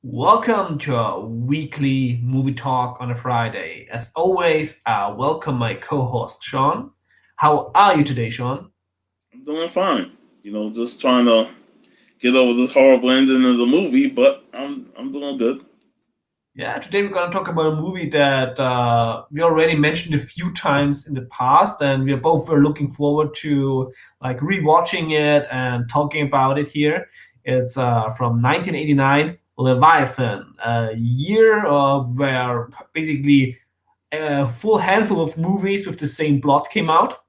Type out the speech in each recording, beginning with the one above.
Welcome to our weekly movie talk on a Friday. As always, I welcome my co-host Sean. How are you today, Sean? I'm doing fine. Just trying to get over this horrible ending of the movie, but I'm doing good. Yeah, today we're going to talk about a movie that we already mentioned a few times in the past, and we are both very looking forward to like rewatching it and talking about it here. It's from 1989, Leviathan, a year where basically a full handful of movies with the same plot came out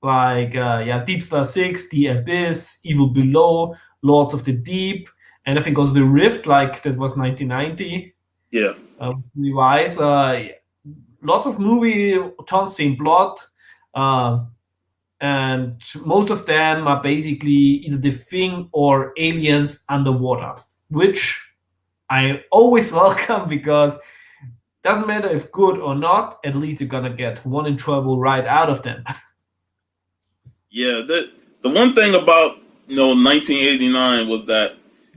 like Deep Star Six, The Abyss, Evil Below, Lords of the Deep, and I think also The Rift, like that was 1990. Yeah, Revise, lots of movie, tons same plot, uh, and most of them are basically either the Thing or aliens underwater, which I always welcome because doesn't matter if good or not, at least you're gonna get one enjoyable ride out of them. yeah. The one thing about 1989 was that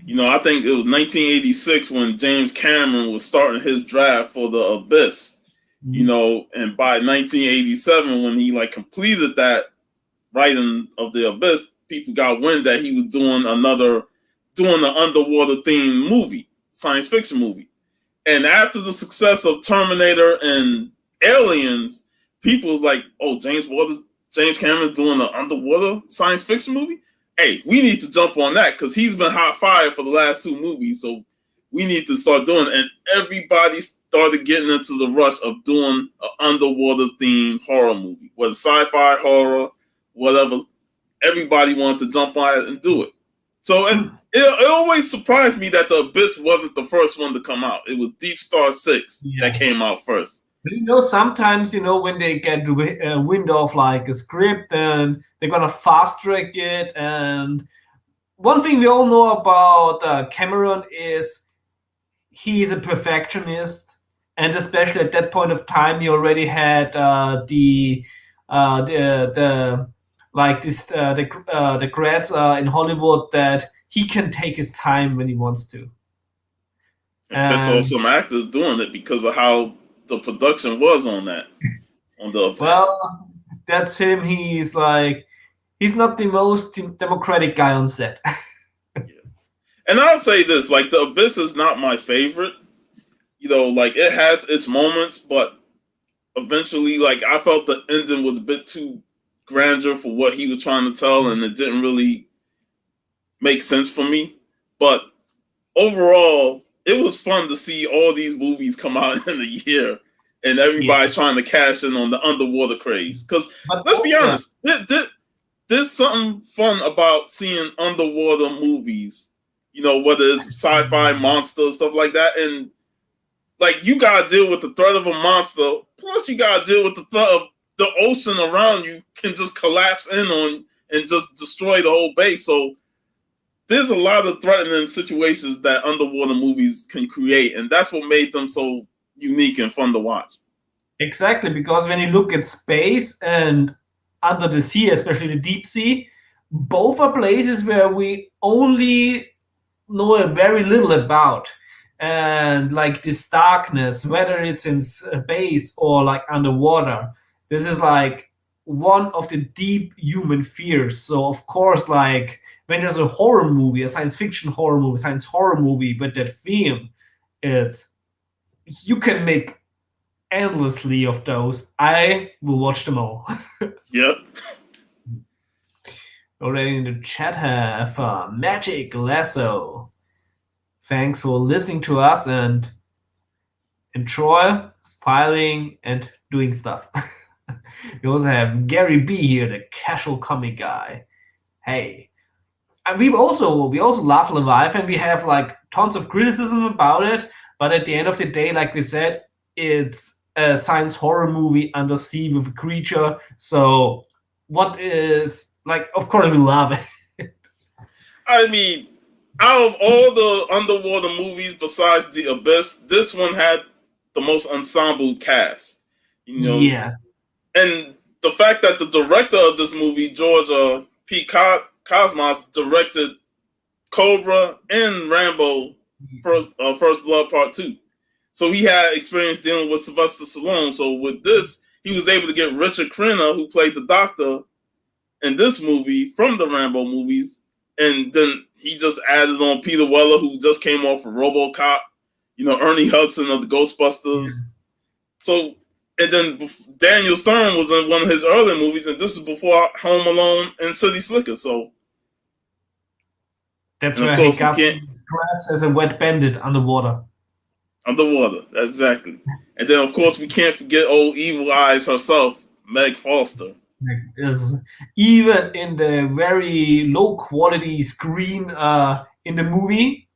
I think it was 1986 when James Cameron was starting his draft for the Abyss. And by 1987 when he like completed that writing of the Abyss, people got wind that he was doing an underwater themed movie, science fiction movie. And after the success of Terminator and Aliens, people was like, "Oh, James Cameron's doing an underwater science fiction movie. Hey, we need to jump on that because he's been hot fire for the last two movies. So we need to start doing it." And everybody started getting into the rush of doing an underwater themed horror movie, whether sci-fi horror, whatever. Everybody wanted to jump on it and do it. So it always surprised me that the Abyss wasn't the first one to come out. It was Deep Star Six that Yeah. came out first. Sometimes, when they get a wind of like a script and they're gonna fast track it. And one thing we all know about Cameron is he's a perfectionist, and especially at that point of time, he already had the like this the grads in Hollywood that he can take his time when he wants to. And piss off And some actors doing it because of how the production was on the Abyss. well, that's him. He's not the most democratic guy on set. Yeah. And I'll say this, like the Abyss is not my favorite. Like it has its moments, but eventually, like I felt the ending was a bit too grandeur for what he was trying to tell, and it didn't really make sense for me. But overall, it was fun to see all these movies come out in a year, and Yeah, everybody's trying to cash in on the underwater craze. Because but let's be yeah, honest, there's something fun about seeing underwater movies. Whether it's sci-fi, monster stuff like that, and like you gotta deal with the threat of a monster. Plus, you gotta deal with the threat of the ocean around you can just collapse in on and just destroy the whole base. So there's a lot of threatening situations that underwater movies can create, and that's what made them so unique and fun to watch. exactly. Because when you look at space and under the sea, especially the deep sea, both are places where we only know a very little about. And like this darkness, whether it's in space or like underwater, this is like one of the deep human fears. So of course, like when there's a horror movie, a science fiction horror movie, science horror movie with that theme, it's you can make endlessly of those. I will watch them all. Yep. Already in the chat have Magic Lasso. Thanks for listening to us and enjoy filing and doing stuff. We also have Gary B here, the casual comic guy. Hey, and we also love Leviathan. We have like tons of criticism about it, but at the end of the day, like we said, it's a science horror movie under sea with a creature. So what is like? Of course, we love it. I mean, out of all the underwater movies besides The Abyss, this one had the most ensemble cast. You know, Yes, and the fact that the director of this movie, George P. Cosmos, directed Cobra and Rambo, First Blood Part 2. So he had experience dealing with Sylvester Stallone. So with this, he was able to get Richard Crenna, who played the Doctor in this movie from the Rambo movies, and then he just added on Peter Weller, who just came off of RoboCop, Ernie Hudson of the Ghostbusters. Yeah. So, and then Daniel Stern was in one of his earlier movies, and this is before Home Alone and City Slicker. So that's where he got Kratz as a wet bandit underwater. Exactly. And then, of course, we can't forget old Evil Eyes herself, Meg Foster. Even in the very low quality screen in the movie,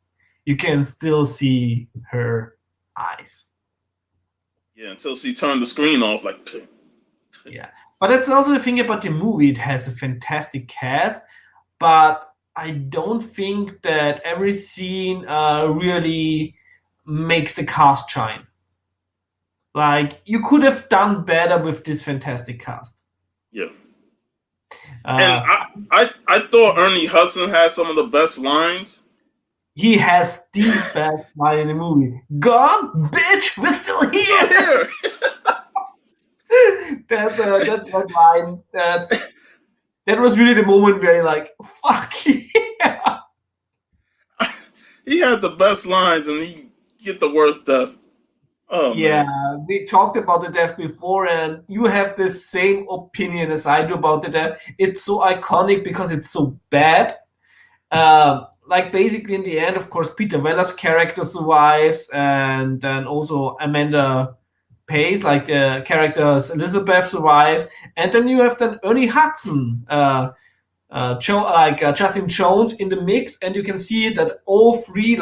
you can still see her eyes. Yeah, until she turned the screen off, like. Yeah, but that's also the thing about the movie. It has a fantastic cast, but I don't think that every scene really makes the cast shine. Like, you could have done better with this fantastic cast. Yeah. And I thought Ernie Hudson had some of the best lines. He has the best line in the movie. Gone, bitch, we're still here. That's that line. That was really the moment where you're like, fuck yeah. He had the best lines and he get the worst death. Oh, yeah, man. We talked about the death before, and you have the same opinion as I do about the death. It's so iconic because it's so bad. Like, basically, in the end, of course, Peter Weller's character survives, and then also Amanda Pace, like the character's Elizabeth, survives, and then you have then Ernie Hudson, Justin Jones in the mix, and you can see that all three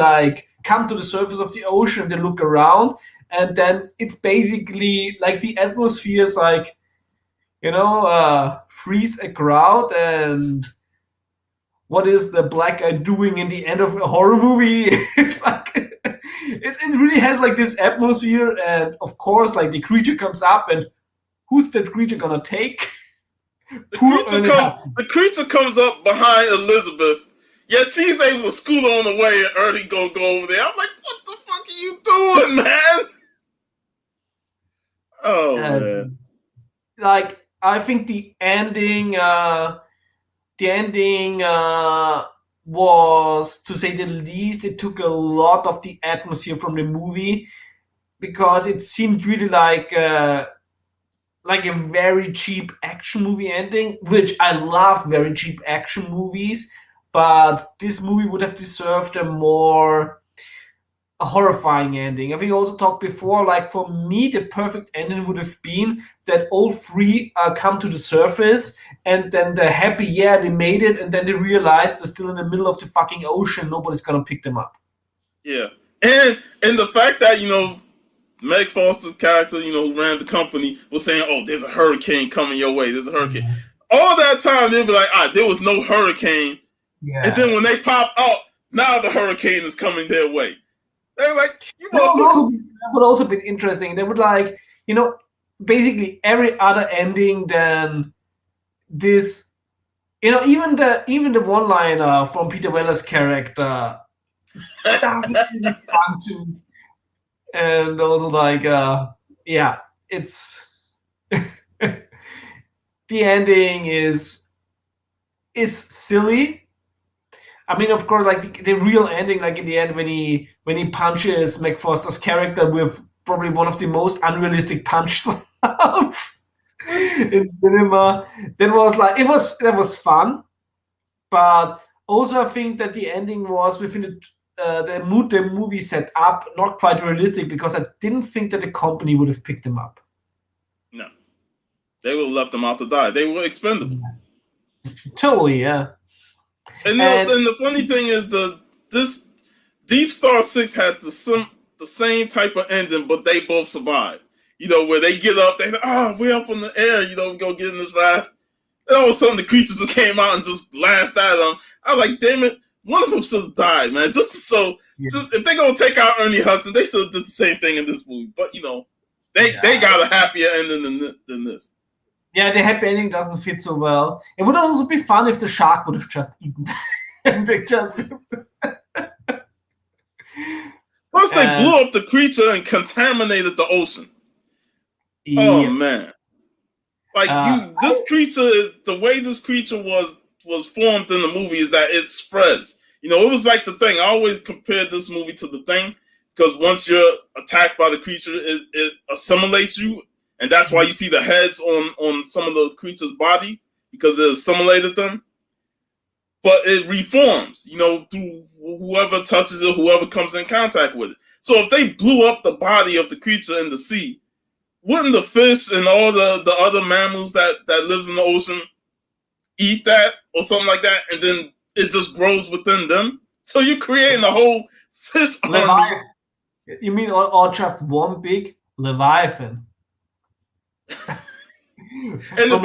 come to the surface of the ocean. They look around. And then it's basically like the atmosphere is freeze a crowd. And what is the black guy doing in the end of a horror movie? It's like it really has like this atmosphere. And of course, like the creature comes up, and who's that creature gonna take? The creature comes up behind Elizabeth. Yeah, she's able to scoot on the way, and Ernie gonna go over there. I'm like, what the fuck are you doing, man? Oh, man. Like, I think the ending was, to say the least, it took a lot of the atmosphere from the movie, because it seemed really like a very cheap action movie ending, which I love very cheap action movies, but this movie would have deserved a more horrifying ending. I think I also talked before, like, for me, the perfect ending would have been that all three come to the surface, and then they're happy, yeah, they made it, and then they realize they're still in the middle of the fucking ocean, nobody's gonna pick them up. Yeah. And the fact that, Meg Foster's character, who ran the company, was saying, oh, there's a hurricane coming your way, there's a hurricane. Mm-hmm. All that time, they'd be like, there was no hurricane. Yeah. And then when they pop out, now the hurricane is coming their way. They're like, that would also be interesting. They would basically every other ending than this, even the one-liner from Peter Weller's character, and also it's the ending is silly. I mean, of course, like the real ending, like in the end when he punches Meg Foster's character with probably one of the most unrealistic punch sounds in cinema, that was fun. But also, I think that the ending was within the mood the movie set up, not quite realistic, because I didn't think that the company would have picked them up. No, they would have left them out to die. They were expendable. Totally, yeah. And the funny thing is, this Deep Star 6 had the same type of ending, but they both survived. Where they get up, they we're up in the air, we go get in this raft. And all of a sudden, the creatures just came out and just lashed at them. I was like, damn it, one of them should have died, man. Just if they're gonna take out Ernie Hudson, they should have did the same thing in this movie. But they got a happier ending than this. Yeah, the happy ending doesn't fit so well. It would also be fun if the shark would have just eaten. And they just once they blew up the creature and contaminated the ocean. Oh man. Like this creature is the way this creature was formed in the movie is that it spreads. You know, it was like the Thing. I always compared this movie to the Thing because once you're attacked by the creature, it assimilates you, and that's why you see the heads on some of the creature's body because it assimilated them. But it reforms, you know, through whoever touches it, whoever comes in contact with it. So if they blew up the body of the creature in the sea, wouldn't the fish and all the other mammals that lives in the ocean eat that or something like that, and then it just grows within them? So you're creating a whole fish army. You mean or just one big Leviathan? And the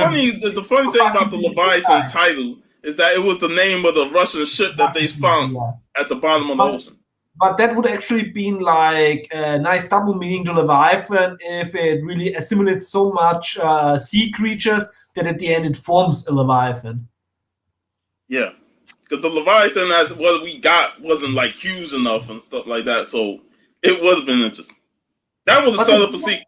funny thing about the Leviathan title is that it was the name of the Russian ship that they found at the bottom of the ocean. But that would actually been like a nice double meaning to Leviathan if it really assimilates so much sea creatures that at the end it forms a Leviathan. Yeah, because the Leviathan, as what we got, wasn't like huge enough and stuff like that, so it would have been interesting. That would have set up a sequel.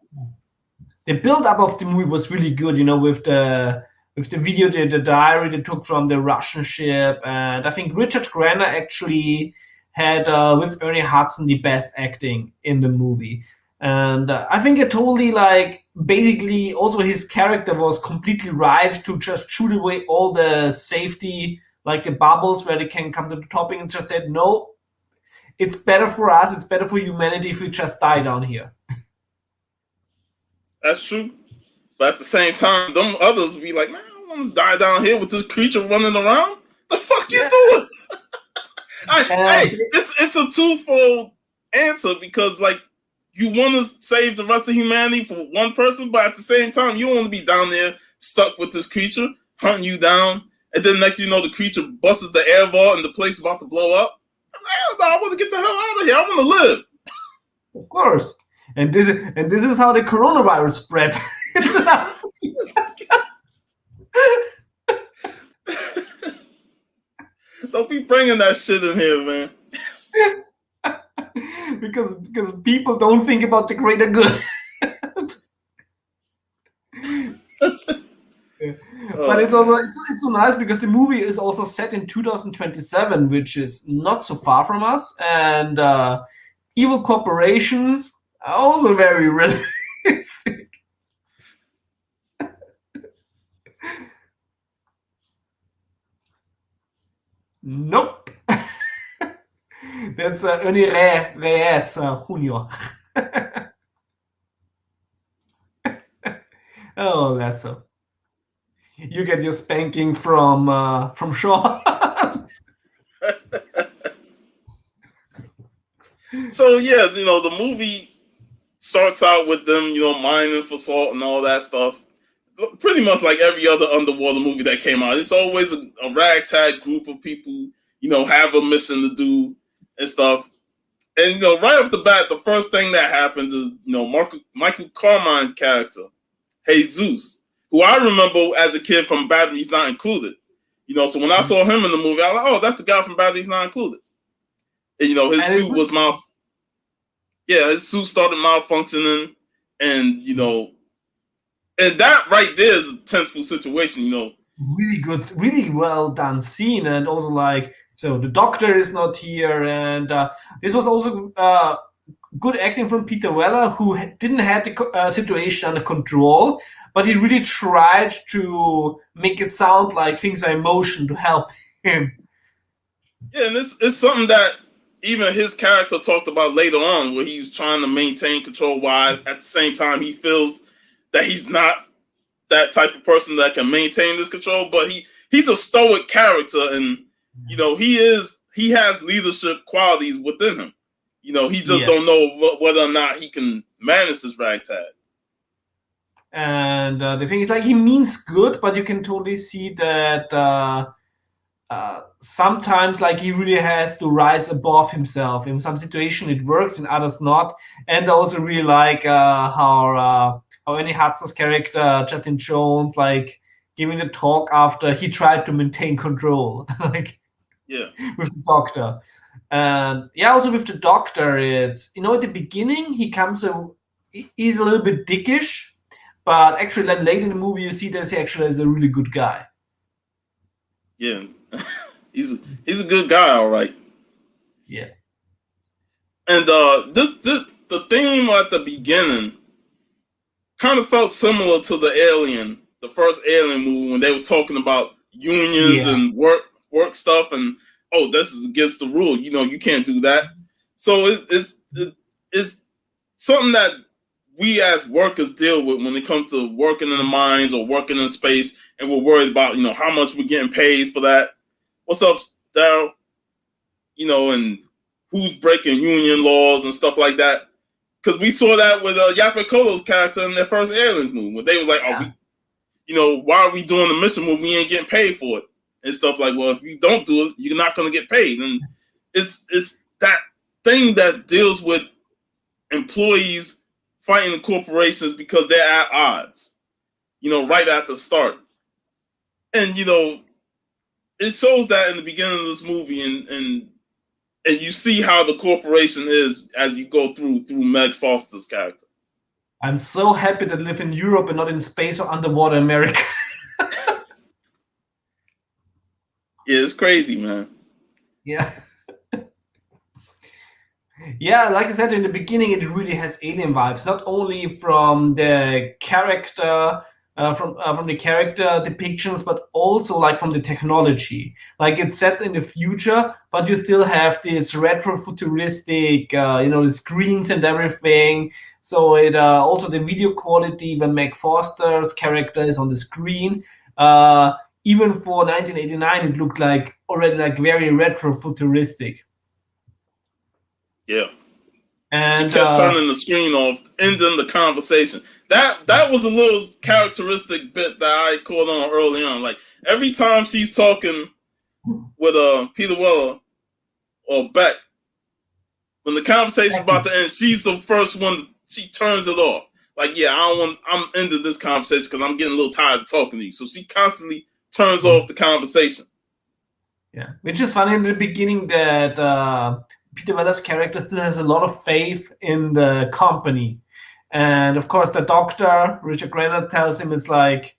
The build-up of the movie was really good, you know, with the video, the diary they took from the Russian ship, and I think Richard Crenna actually had with Ernie Hudson the best acting in the movie, and I think it totally like basically also his character was completely right to just shoot away all the safety, like the bubbles where they can come to the topping, and just said no, it's better for us, it's better for humanity if we just die down here. That's true. But at the same time, them others be like, man, I don't want to die down here with this creature running around. The fuck you doing? It's a twofold answer because, like, you want to save the rest of humanity for one person, but at the same time, you don't want to be down there stuck with this creature hunting you down, and then next you know the creature busts the air vault and the place is about to blow up. I want to get the hell out of here. I want to live. Of course. And this is how the coronavirus spread. Don't be bringing that shit in here, man. because people don't think about the greater good. But it's so nice because the movie is also set in 2027, which is not so far from us, and evil corporations are also very realistic. Nope. That's Ernie Reyes Jr. Oh, Lasso. You get your spanking from Shaw. So yeah, you know, the movie starts out with them, you know, mining for salt and all that stuff. Pretty much like every other underwater movie that came out. It's always a ragtag group of people, you know, have a mission to do and stuff. And, you know, right off the bat, the first thing that happens is, you know, Michael Carmine's character, Jesus, who I remember as a kid from Batteries Not Included. You know, so when I saw him in the movie, I was like, oh, that's the guy from Batteries Not Included. And, you know, his suit was his suit started malfunctioning, and, you know, and that right there is a tenseful situation, you know. Really good, really well done scene, and also like, so the doctor is not here, and this was also good acting from Peter Weller, who didn't have the situation under control, but he really tried to make it sound like things are in motion to help him. Yeah, and it's something that even his character talked about later on, where he's trying to maintain control while at the same time he feels that he's not that type of person that can maintain this control, but he's a stoic character, and you know he has leadership qualities within him. You know, he just don't know whether or not he can manage this ragtag. And the thing is, like, he means good, but you can totally see that sometimes, like, he really has to rise above himself. In some situation, it works, in others not. And I also really like how Ernie Hudson's character, Justin Jones, like, giving the talk after he tried to maintain control, like, with the doctor. And yeah, also with the Doctor, it's at the beginning he's a little bit dickish, but actually then late in the movie you see that he actually is a really good guy. Yeah, he's a good guy, all right. Yeah. And the theme at the beginning kind of felt similar to the first Alien movie, when they was talking about unions and work stuff, and this is against the rule. You can't do that. So it's something that we as workers deal with when it comes to working in the mines or working in space, and we're worried about how much we're getting paid for that. What's up, Daryl? And who's breaking union laws and stuff like that. Because we saw that with Yaphet Kotto's character in their first Aliens movie, when they was like, why are we doing the mission when we ain't getting paid for it? And stuff like, well, if you don't do it, you're not going to get paid. And it's that thing that deals with employees fighting the corporations because they're at odds, right at the start. And, it shows that in the beginning of this movie, and you see how the corporation is as you go through Meg Foster's character. I'm so happy to live in Europe and not in space or underwater America. Yeah, it's crazy, man. Yeah. Yeah, like I said in the beginning, it really has alien vibes, not only from the character, from the character depictions, but also like from the technology. Like it's set in the future, but you still have this retro futuristic, the screens and everything. So it also the video quality when Meg Foster's character is on the screen. Even for 1989, it looked like already like very retro futuristic. Yeah. And she kept turning the screen off, ending the conversation. That was a little characteristic bit that I caught on early on. Like every time she's talking with Peter Weller or Beck, when the conversation's about to end, she's the first one. She turns it off. Like, I'm ending this conversation because I'm getting a little tired of talking to you. So she constantly turns off the conversation. Yeah, which is funny in the beginning that Peter Weller's character still has a lot of faith in the company. And of course, the Doctor, Richard Crenna, tells him it's like,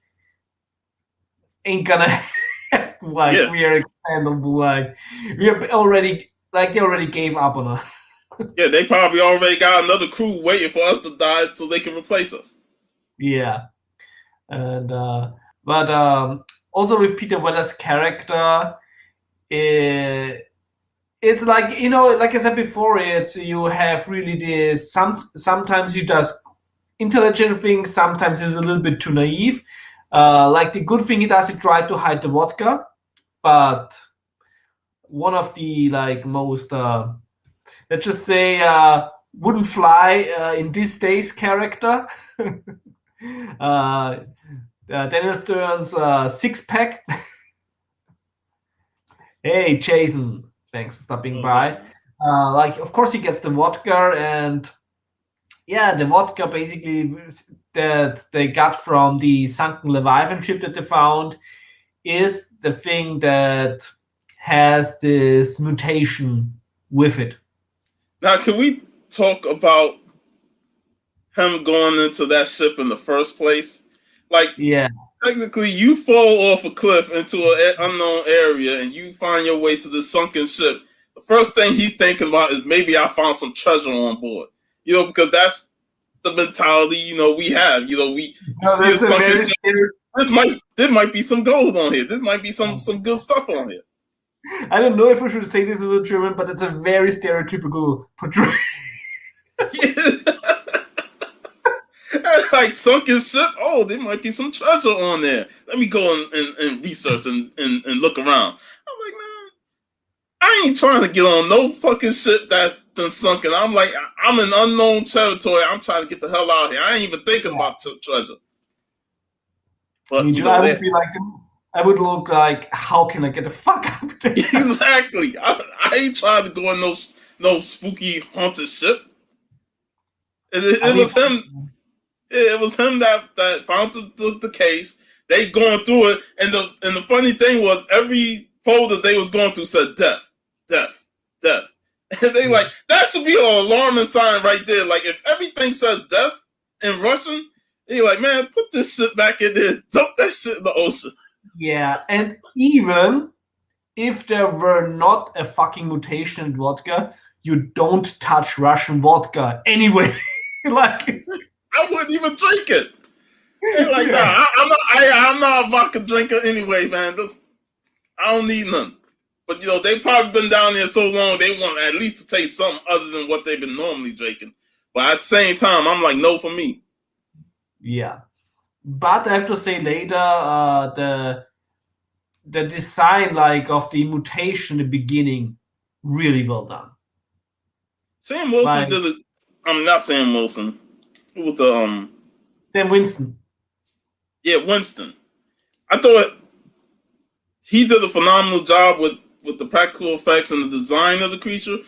ain't gonna we are expendable. Like, they already gave up on us. Yeah, they probably already got another crew waiting for us to die so they can replace us. Yeah. And but also with Peter Weller's character, it's like, like I said before, you have really this sometimes he does intelligent things, sometimes he's a little bit too naive. Like the good thing he does, he tried to hide the vodka, but one of the most let's just say wouldn't fly in these days character. Daniel Stern's six-pack. Hey, Jason. Thanks for stopping by. Of course, he gets the vodka, and the vodka basically that they got from the sunken Leviathan ship that they found is the thing that has this mutation with it. Now, can we talk about him going into that ship in the first place? Technically, you fall off a cliff into an unknown area and you find your way to this sunken ship. The first thing he's thinking about is maybe I found some treasure on board. Because that's the mentality, we have. We see a sunken ship. There might be some gold on here. This might be some good stuff on here. I don't know if we should say this as a German, but it's a very stereotypical portrayal. Like sunken ship. Oh, there might be some treasure on there. Let me go and research and look around. I'm like, man, I ain't trying to get on no fucking ship that's been sunken. I'm like, I'm in unknown territory. I'm trying to get the hell out of here. I ain't even thinking about treasure. But I would look like, how can I get the fuck out of there? Exactly. I ain't trying to go on no spooky haunted ship. It was him. It was him that found the case. They going through it, and the funny thing was, every folder they was going through said death, death, death. And they like, that should be an alarming sign right there. Like, if everything says death in Russian, you're like, man, put this shit back in there. Dump that shit in the ocean. Yeah, and even if there were not a fucking mutation in vodka, you don't touch Russian vodka anyway. Like, I wouldn't even drink it. They're like, nah, I'm not a vodka drinker anyway, man. I don't need none. But, you know, they've probably been down there so long, they want at least to taste something other than what they've been normally drinking. But at the same time, I'm like, no for me. Yeah. But I have to say later, the design, like, of the mutation in the beginning, really well done. Sam Wilson did it. I'm not Sam Wilson. It was the Then Winston. Yeah, Winston. I thought he did a phenomenal job with the practical effects and the design of the creature.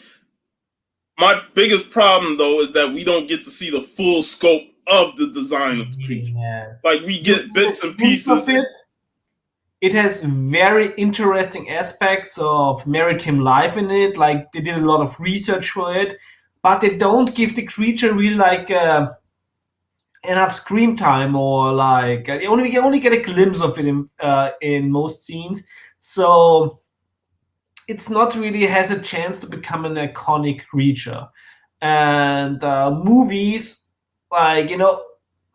My biggest problem, though, is that we don't get to see the full scope of the design of the creature. Yes. Like, we get bits and pieces. It has very interesting aspects of maritime life in it. Like, they did a lot of research for it, but they don't give the creature really like enough screen time, or like you only get a glimpse of it in most scenes. So it's not really has a chance to become an iconic creature. And movies, like, you know,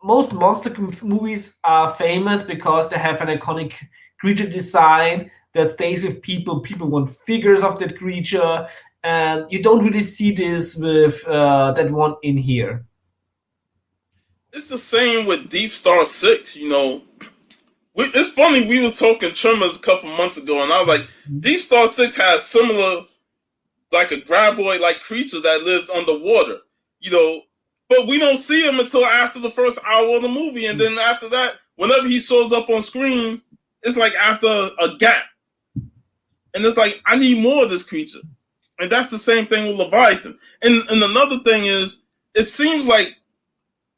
most monster movies are famous because they have an iconic creature design that stays with people. People want figures of that creature, and you don't really see this with that one in here. It's the same with Deep Star 6, you know. It's funny, we was talking Tremors a couple months ago, and I was like, Deep Star 6 has similar, like a graboid-like creature that lives underwater, you know, but we don't see him until after the first hour of the movie, and then after that, whenever he shows up on screen, it's like after a gap. And it's like, I need more of this creature. And that's the same thing with Leviathan. And another thing is, it seems like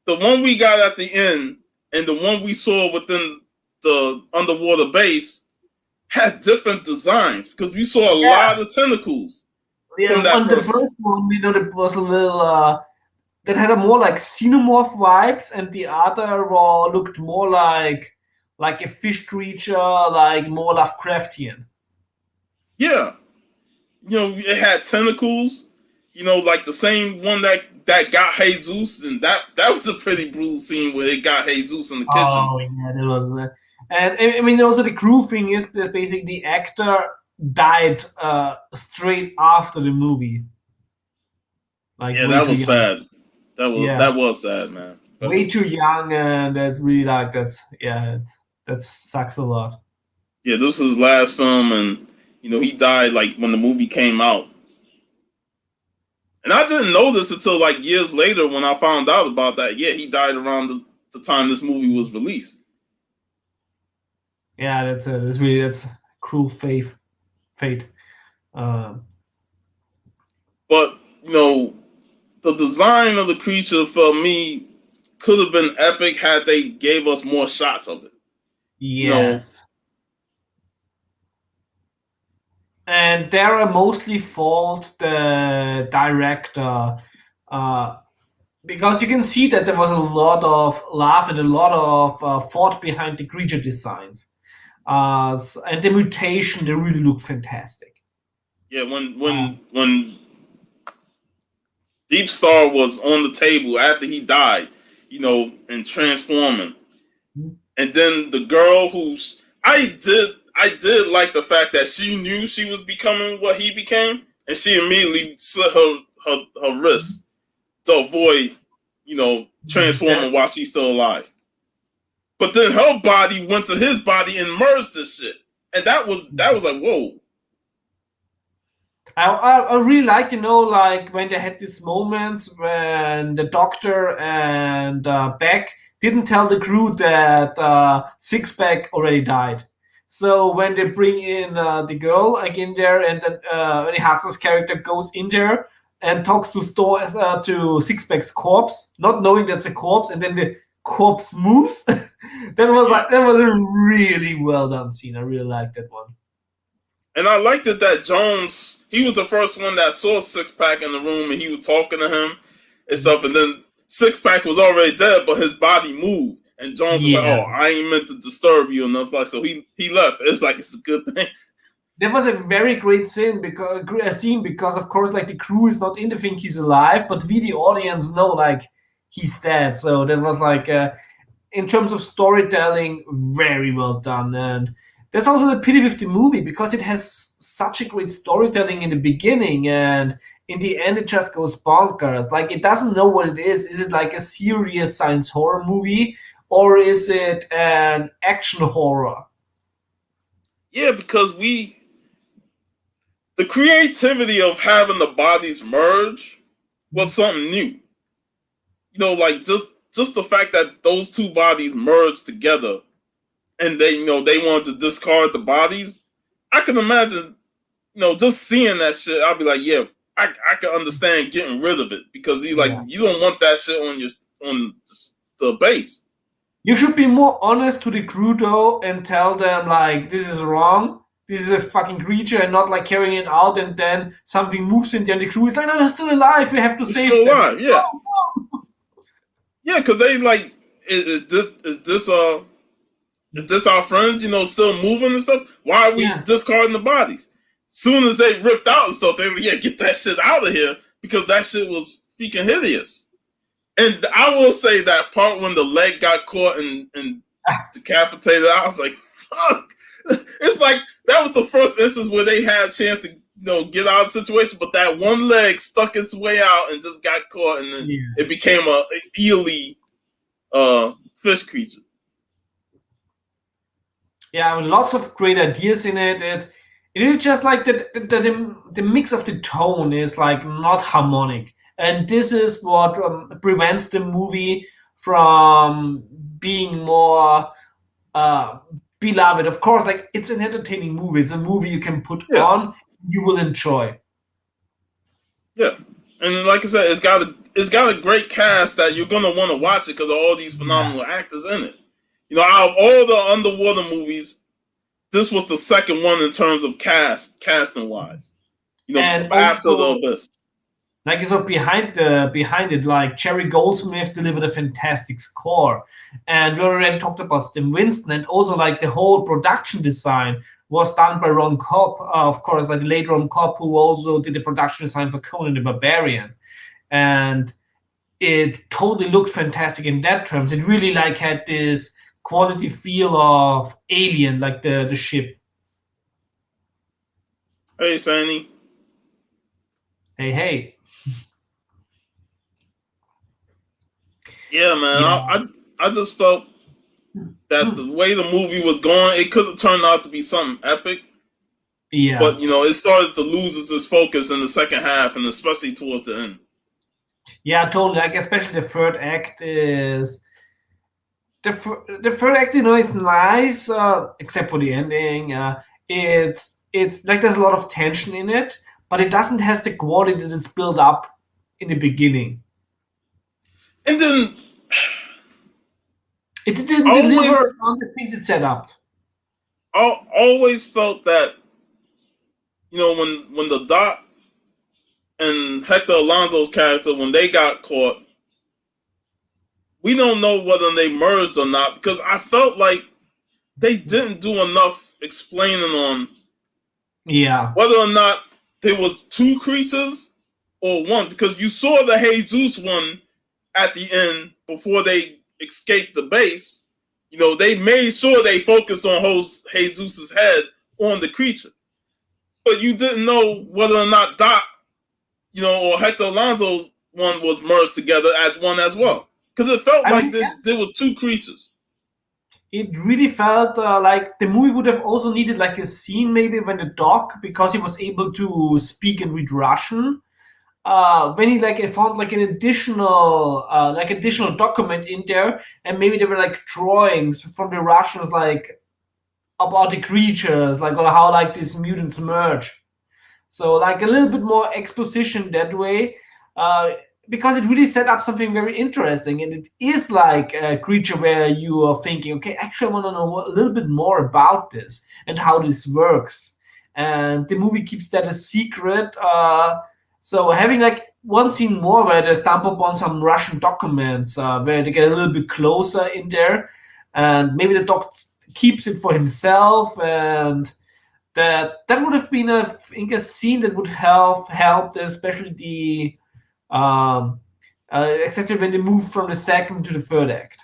the one we got at the end and the one we saw within the underwater base had different designs, because we saw a lot of tentacles. Yeah, on the first one, we know it was a little that had a more like xenomorph vibes, and the other looked more like a fish creature, like more Lovecraftian. Yeah, you know, it had tentacles. You know, like the same one that got Jesus, and that was a pretty brutal scene where it got Jesus in the kitchen. Oh yeah, that was. And I mean, also the cruel thing is that basically the actor died straight after the movie. Like, yeah, that was sad. That was sad, man. Way too young, and that's really like that sucks a lot. Yeah, this was his last film, and you know, he died like when the movie came out. And I didn't know this until like years later when I found out about that. Yeah, he died around the time this movie was released. Yeah, that's cruel fate. But you know, the design of the creature for me could have been epic had they gave us more shots of it. Yes. You know? And there I mostly fault the director, because you can see that there was a lot of love and a lot of thought behind the creature designs. And the mutation, they really look fantastic. Yeah, when Deep Star was on the table after he died, you know, and transforming, and then the girl who's I did like the fact that she knew she was becoming what he became, and she immediately slit her wrist to avoid, you know, transforming while she's still alive. But then her body went to his body and merged this shit, and that was like, whoa. I really like, you know, like when they had these moments when the Doctor and Beck didn't tell the crew that Sixpack already died. So when they bring in the girl again there, and then Ernie Hudson's character goes in there and talks to Sixpack's corpse, not knowing that's a corpse, and then the corpse moves. that was a really well done scene. I really liked that one. And I liked it that Jones, he was the first one that saw Six Pack in the room, and he was talking to him and stuff. And then Six Pack was already dead, but his body moved. And Jones was like, "Oh, I ain't meant to disturb you enough." Like, so he left. It was like, it's a good thing. There was a very great scene because of course like the crew is not in the think he's alive, but we the audience know like he's dead. So that was like in terms of storytelling, very well done. And that's also the pity with the movie because it has such a great storytelling in the beginning, and in the end it just goes bonkers. Like it doesn't know what it is. Is it like a serious science horror movie, or is it an action horror? Yeah, because the creativity of having the bodies merge was something new. You know, like just the fact that those two bodies merged together, and they they wanted to discard the bodies. I can imagine, just seeing that shit. I'll be like, yeah, I can understand getting rid of it because you don't want that shit on the base. You should be more honest to the crew though and tell them like this is wrong. This is a fucking creature, and not like carrying it out, and then something moves in there, and the crew is like, "No, they're still alive. We have to save them." Still alive, yeah, yeah, because they like, is this our friends? Still moving and stuff. Why are we discarding the bodies? Soon as they ripped out and stuff, they were get that shit out of here because that shit was freaking hideous. And I will say that part when the leg got caught and decapitated, I was like, fuck. It's like that was the first instance where they had a chance to get out of the situation, but that one leg stuck its way out and just got caught, and then it became an eely fish creature. Yeah, lots of great ideas in it. It is just like the mix of the tone is like not harmonic, and this is what prevents the movie from being more beloved. Of course, like it's an entertaining movie. It's a movie you can put on, you will enjoy. Yeah, and like I said, it's got a great cast that you're gonna want to watch it because of all these phenomenal actors in it. Out of all the underwater movies, this was the second one in terms of casting wise. And after The Abyss. Like behind it, like Jerry Goldsmith delivered a fantastic score, and we already talked about Tim Winston, and also like the whole production design was done by Ron Cobb, of course, like the late Ron Cobb, who also did the production design for Conan the Barbarian, and it totally looked fantastic in that terms. It really like had this quality feel of Alien, like the ship. Hey, Sandy. Hey. Yeah, man. I just felt that the way the movie was going, it could have turned out to be something epic. Yeah. But it started to lose its focus in the second half, and especially towards the end. Yeah, totally. Like especially the third act is the third act. It's nice, except for the ending. It's like there's a lot of tension in it, but it doesn't have the quality that it's built up in the beginning. And then it didn't deliver on the things it set up. I always felt that, when the Doc and Hector Alonso's character, when they got caught, we don't know whether they merged or not, because I felt like they didn't do enough explaining on whether or not there was two creatures or one, because you saw the Jesus one at the end before they escaped the base. They made sure they focused on Jesus's head on the creature, but you didn't know whether or not Doc, or Hector Alonso's one was merged together as one as well, because it felt like there was two creatures. It really felt like the movie would have also needed like a scene maybe when the Doc, because he was able to speak and read Russian, when he found like an additional document in there, and maybe there were like drawings from the Russians like about the creatures, like or how like these mutants merge. So like a little bit more exposition that way, because it really set up something very interesting, and it is like a creature where you are thinking, okay, actually I want to know a little bit more about this and how this works. and the movie keeps that a secret. So having like one scene more where they stumble upon some Russian documents where they get a little bit closer in there, and maybe the doc keeps it for himself, and that would have been I think a scene that would have helped, especially the exactly when they move from the second to the third act.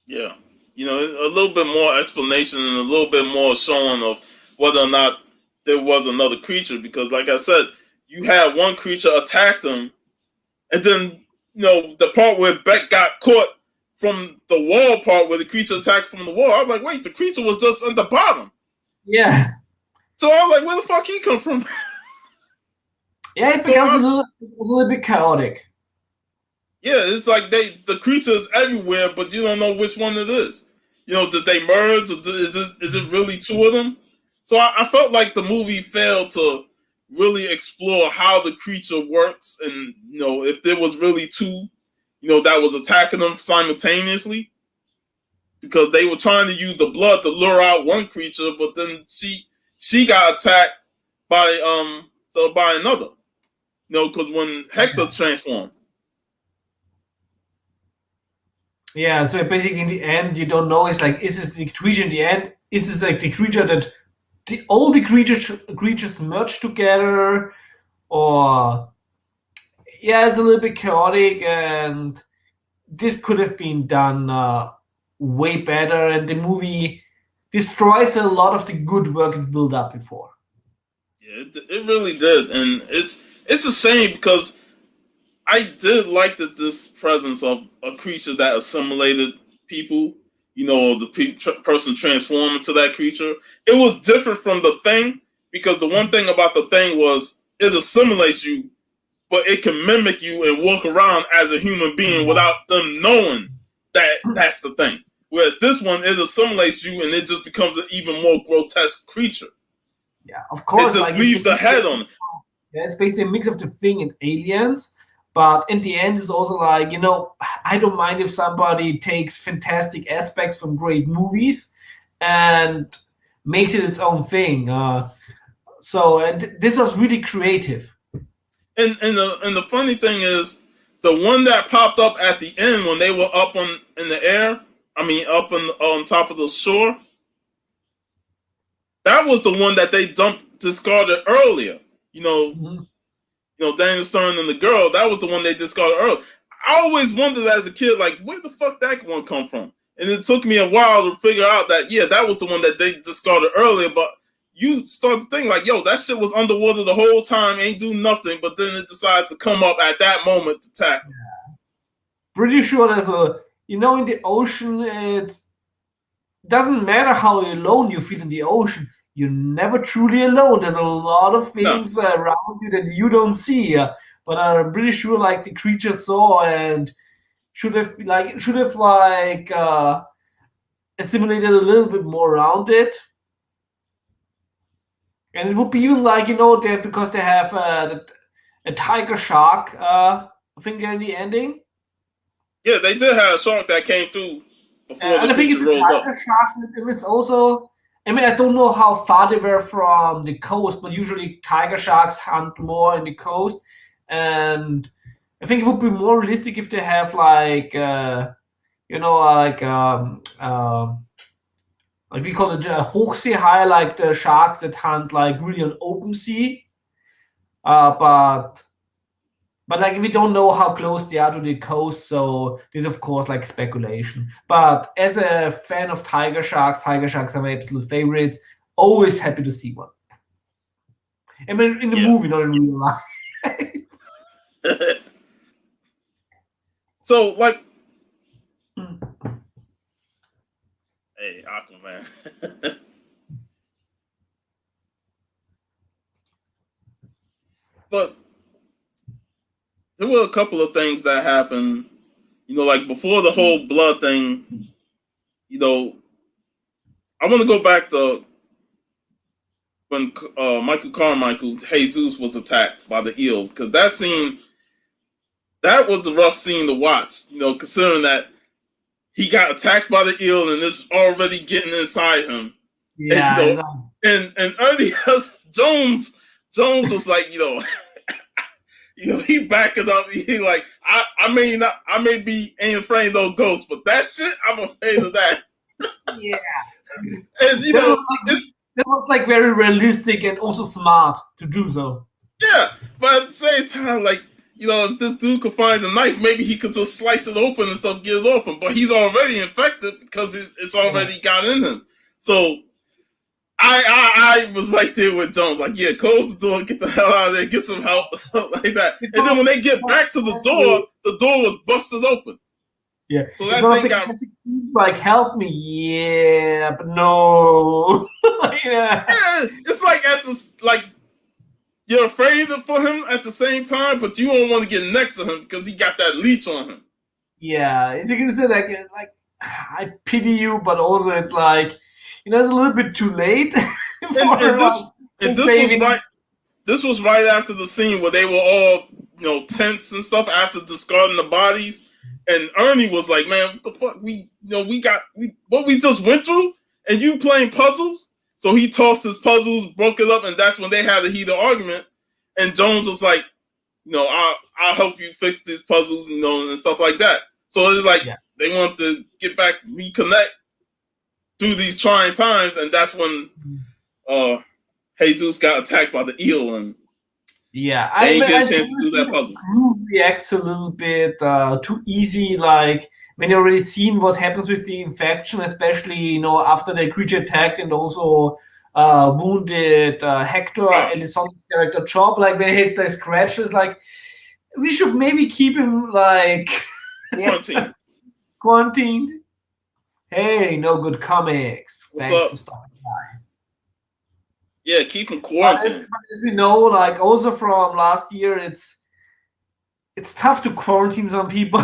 Yeah, a little bit more explanation and a little bit more showing of whether or not there was another creature, because like I said, you had one creature attack them, and then the part where Beck got caught from the wall part where the creature attacked from the wall, I was like, wait, the creature was just at the bottom. Yeah. So I was like, where the fuck he come from? Yeah, it becomes a little bit chaotic. Yeah, it's like the creature is everywhere, but you don't know which one it is. Did they merge, or is it really two of them? So I felt like the movie failed to really explore how the creature works, and if there was really two, that was attacking them simultaneously, because they were trying to use the blood to lure out one creature, but then she got attacked by another. Because when Hector transformed. Yeah, so basically in the end, you don't know. It's like, is this the creature in the end? Is this like the creature that all the creatures merge together? Or yeah, it's a little bit chaotic, and this could have been done way better. And the movie destroys a lot of the good work it built up before. Yeah, it really did, and it's a shame, because I did like this presence of a creature that assimilated people. The person transformed into that creature. It was different from the Thing, because the one thing about the Thing was it assimilates you, but it can mimic you and walk around as a human being without them knowing that that's the Thing. Whereas this one, it assimilates you and it just becomes an even more grotesque creature. Yeah, of course. It just leaves the head on it. Yeah, it's basically a mix of the Thing and Aliens. But in the end, it's also like, I don't mind if somebody takes fantastic aspects from great movies and makes it its own thing. And this was really creative. And the funny thing is, the one that popped up at the end when they were up in the air, up on top of the shore, that was the one that they discarded earlier. Daniel Stern and the girl, that was the one they discarded earlier. I always wondered as a kid, like, where the fuck that one come from? And it took me a while to figure out that, yeah, that was the one that they discarded earlier, but you start to think like, yo, that shit was underwater the whole time, ain't do nothing, but then it decided to come up at that moment to tackle. Yeah. Pretty sure there's in the ocean, it doesn't matter how alone you feel in the ocean. You're never truly alone. There's a lot of things around you that you don't see. But I'm pretty sure like the creature saw and should have assimilated a little bit more around it. And it would be even like, because they have a tiger shark finger in the ending. Yeah, they did have a shark that came through before the creature rose up. Shark, it's also, I don't know how far they were from the coast, but usually tiger sharks hunt more in the coast. And I think it would be more realistic if they have like we call it Hochseehai, like the sharks that hunt like really on open sea. But like we don't know how close they are to the coast, so this is of course like speculation. But as a fan of tiger sharks are my absolute favorites. Always happy to see one. In the movie, not in real life. So like, hey, Aquaman. But there were a couple of things that happened, like before the whole blood thing, I want to go back to when Michael Carmichael, Jesus, was attacked by the eel, because that scene, that was a rough scene to watch, considering that he got attacked by the eel and it's already getting inside him. Yeah. And Ernie Jones was like, he back it up. He like, I may be ain't afraid of no ghosts, but that shit, I'm afraid of that. Yeah. And that was like very realistic and also smart to do so. Yeah, but at the same time, like, if this dude could find a knife, maybe he could just slice it open and stuff, get it off him. But he's already infected because it's already got in him. So I was right there with Jones, like, yeah, close the door, get the hell out of there, get some help or something like that. And then when they get back to the door was busted open. Yeah. So that thing got like, help me, yeah, but no. Yeah, it's like you're afraid for him at the same time, but you don't want to get next to him because he got that leech on him. Yeah, it's you can say like I pity you, but also it's like, it's a little bit too late. This was right after the scene where they were all tense and stuff after discarding the bodies, and Ernie was like, "Man, what the fuck? What we just went through, and you playing puzzles." So he tossed his puzzles, broke it up, and that's when they had a heated argument. And Jones was like, I'll help you fix these puzzles, and stuff like that. So it's like they want to get back, reconnect through these trying times, and that's when Jesus got attacked by the eel, and they ain't get a chance to do that puzzle. Reacts a little bit too easy, like when you already seen what happens with the infection, especially after the creature attacked and also wounded Hector and his character Job, like they hit the scratches, like we should maybe keep him like quarantined. Hey, no good comics. What's Thanks up? for stopping by. Yeah, keep him quarantined. As we know, like also from last year, it's tough to quarantine some people.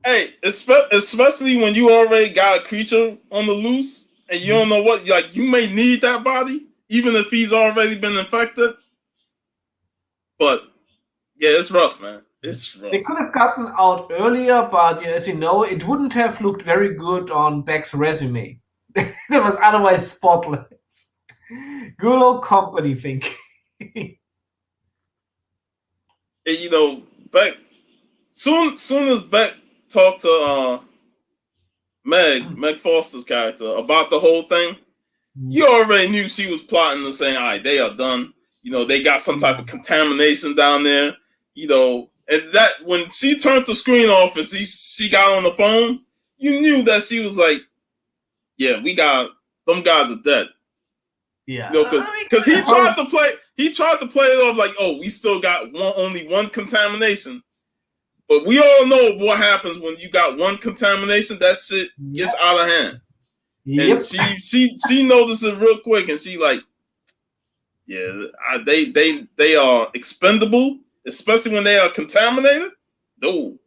Hey, especially when you already got a creature on the loose and you don't know what, like, you may need that body, even if he's already been infected. But yeah, it's rough, man. It's rough. They could have gotten out earlier, but as you know, it wouldn't have looked very good on Beck's resume. That was otherwise spotless. Good old company thinking. And Beck, soon as Beck talked to Meg Foster's character about the whole thing, you already knew she was plotting to say, all right, they are done. They got some type of contamination down there, and that when she turned the screen off and she got on the phone, you knew that she was like, yeah, them guys are dead. Yeah, because he tried to play it off like, oh, we still got only one contamination, but we all know what happens when you got one contamination. That shit gets out of hand. Yep. And she noticed it real quick, and she like, yeah, they are expendable, especially when they are contaminated. No.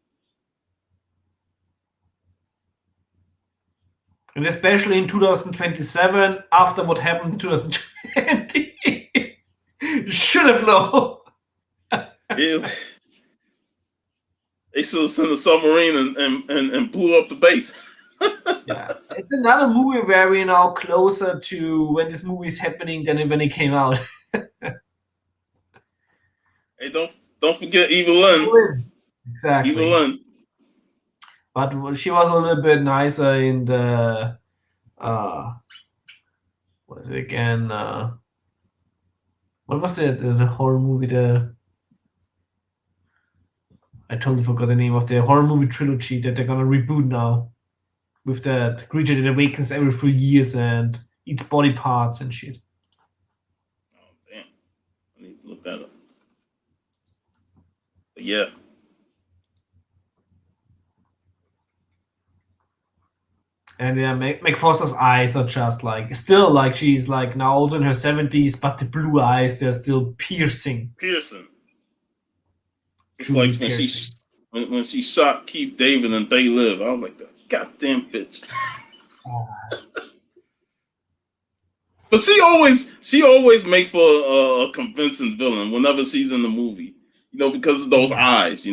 And especially in 2027, after what happened in 2020, you should have known. Yeah. They should have sent a submarine and blew up the base. Yeah, it's another movie where we're now closer to when this movie is happening than when it came out. Hey, don't forget Evelyn. Exactly. Evelyn. But she was a little bit nicer in the what is it again? What was the horror movie? I totally forgot the name of the horror movie trilogy that they're gonna reboot now, with that creature that awakens every 3 years and eats body parts and shit. Oh damn! I need to look that up. But yeah. And yeah, Meg Foster's eyes are just like still like she's like now also in her 70s, but the blue eyes they're still piercing. Piercing. It's like when she shot Keith David and They Live. I was like, the goddamn bitch. But she always make for a convincing villain whenever she's in the movie. Because of those eyes.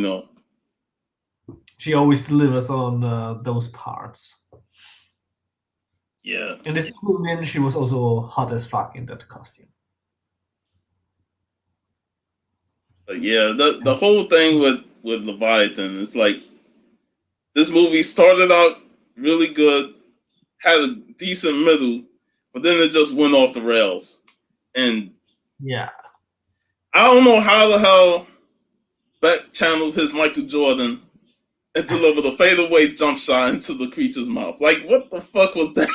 She always delivers on those parts. Yeah. And this woman, she was also hot as fuck in that costume. But yeah, the whole thing with Leviathan, it's like this movie started out really good, had a decent middle, but then it just went off the rails. And yeah, I don't know how the hell Beck channeled his Michael Jordan and delivered a fadeaway jump shot into the creature's mouth. Like, what the fuck was that?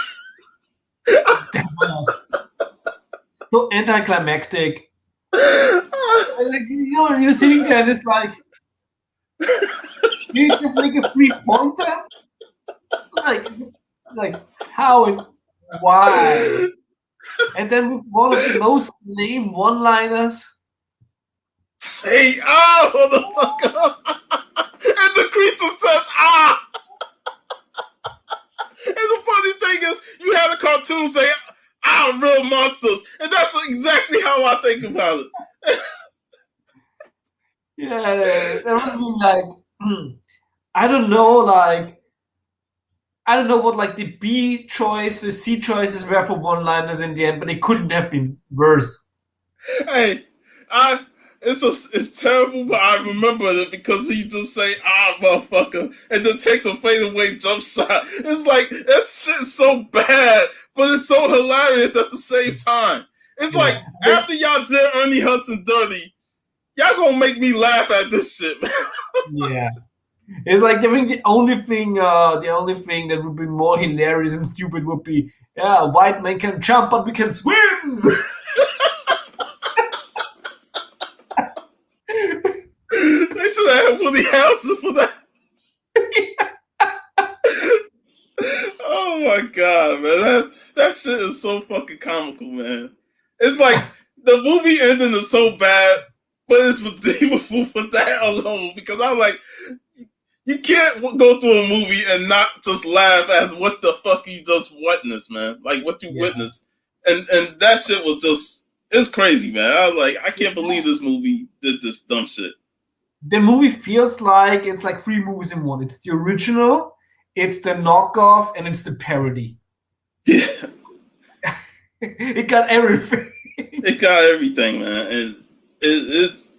that was so anticlimactic. Like, you're sitting there and it's like, you just make a 3-pointer? Like how and why? And then with one of the most lame one-liners. Say motherfucker! And the creature says And the funny thing is, you had a cartoon say real monsters, and that's exactly how I think about it. Yeah, that would be like, I don't know, like, I don't know what like the B choices, C choices were for one-liners in the end, but it couldn't have been worse. Hey, it's terrible, but I remember it because he just say motherfucker, and then takes a fadeaway jump shot. It's like that shit's so bad, but it's so hilarious at the same time. It's like after y'all did Ernie Hudson dirty, y'all gonna make me laugh at this shit, man. Yeah. It's like, I mean, the only thing that would be more hilarious and stupid would be, white man can jump, but we can swim. They should have had Woody Harrelson for that. Oh my god, man, that shit is so fucking comical, man. It's like the movie ending is so bad, but it's redeemable for that alone. Because I'm like, you can't go through a movie and not just laugh as what the fuck you just witnessed, man. Like what you witnessed, and that shit was just, it's crazy, man. I was like, I can't believe this movie did this dumb shit. The movie feels like it's like 3 movies in one. It's the original, it's the knockoff, and it's the parody. Yeah. It got everything. It got everything, man. And it's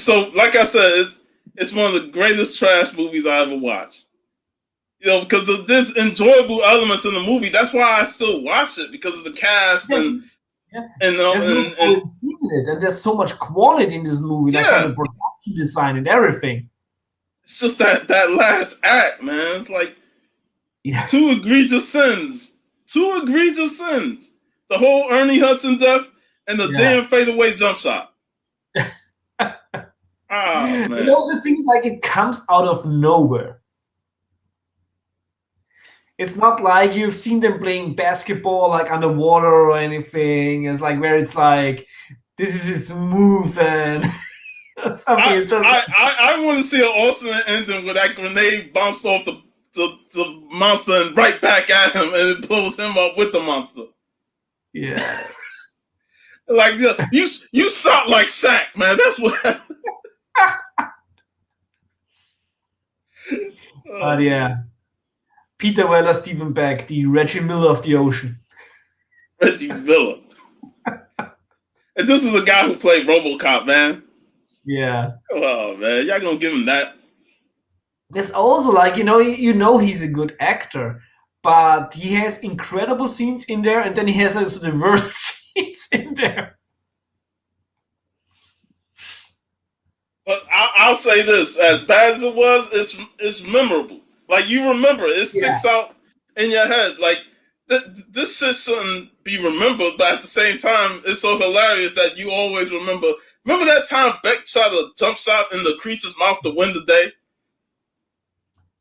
so, like I said, it's one of the greatest trash movies I ever watched. You know, because there's enjoyable elements in the movie. That's why I still watch it, because of the cast and there's so much quality in this movie, like the production design and everything. It's just that last act, man. It's like two egregious sins. The whole Ernie Hudson death and the damn fadeaway jump shot. Man. It also feels like it comes out of nowhere. It's not like you've seen them playing basketball like underwater or anything. It's like where it's like, this is smooth and something. I want to see an alternate ending where that grenade bounced off the monster and right back at him, and it blows him up with the monster. Yeah. Like, you shot like Shaq, man. That's what. But yeah. Peter Weller, Stephen Beck, the Reggie Miller of the ocean. Reggie Miller. And this is the guy who played RoboCop, man. Yeah. Oh, man. Y'all gonna give him that. There's also like, you know he's a good actor, but he has incredible scenes in there, and then he has also the worst scenes in there. But I'll say this, as bad as it was, it's memorable. Like, you remember it. It sticks out in your head. Like, this shit shouldn't be remembered, but at the same time, it's so hilarious that you always remember. Remember that time Beck shot a jump shot in the creature's mouth to win the day?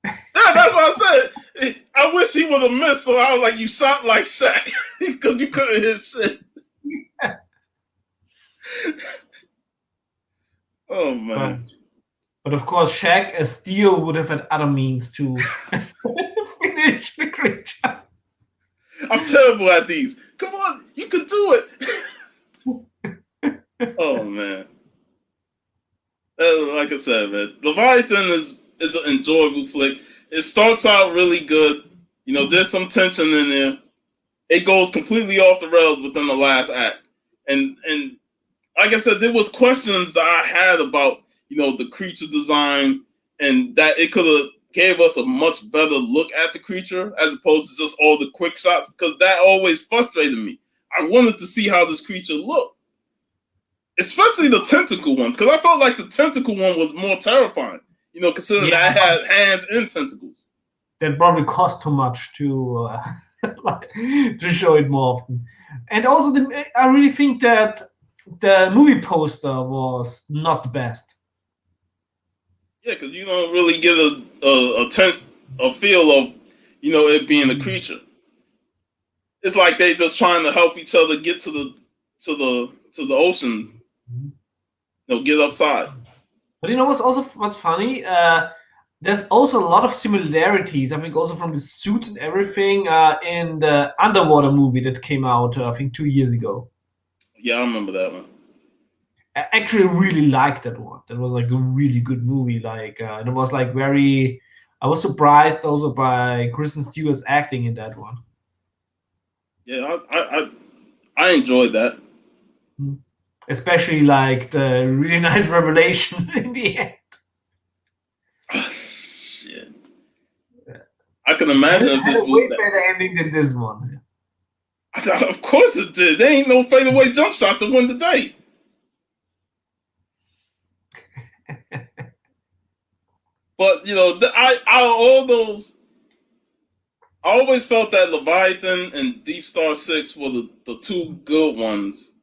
Yeah, that's what I said. I wish he would have missed, so I was like, you shot like Shaq, because you couldn't hit shit. Oh, man. But of course, Shaq as Steel would have had other means to finish the creature. I'm terrible at these. Come on, you can do it. Oh, man. Like I said, man, Leviathan is an enjoyable flick. It starts out really good. You know, there's some tension in there. It goes completely off the rails within the last act. And like I said, there was questions that I had about, the creature design, and that it could have gave us a much better look at the creature as opposed to just all the quick shots, because that always frustrated me. I wanted to see how this creature looked, especially the tentacle one, because I felt like the tentacle one was more terrifying, considering that it had hands and tentacles. That probably cost too much to to show it more often. And also, I really think that the movie poster was not the best. Yeah, because you don't really get a feel of, it being a creature. It's like they just trying to help each other get to the ocean, get upside. But what's funny? There's also a lot of similarities, I think, also from the suits and everything in the underwater movie that came out, I think, 2 years ago. Yeah, I remember that one. I actually really liked that one. That was like a really good movie. Like, and it was like very. I was surprised also by Kristen Stewart's acting in that one. Yeah, I enjoyed that. Especially like the really nice revelation in the end. Shit. I can imagine if this way better ending than this one. Of course it did. There ain't no fadeaway jump shot to win the day. But all those, I always felt that Leviathan and Deep Star 6 were the two good ones.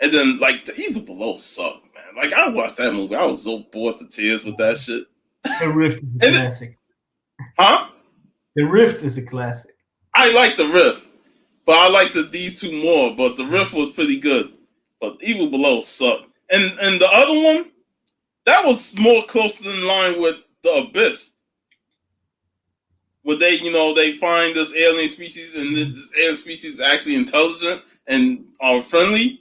And then, like, the Evil Below sucked, man. Like, I watched that movie. I was so bored to tears with that shit. The Rift is a classic. Huh? The Rift is a classic. I like the Rift, but I like these two more. But the Rift was pretty good. But Evil Below sucked. And the other one, that was more closely in line with the Abyss. Where they find this alien species, and this alien species is actually intelligent and are friendly.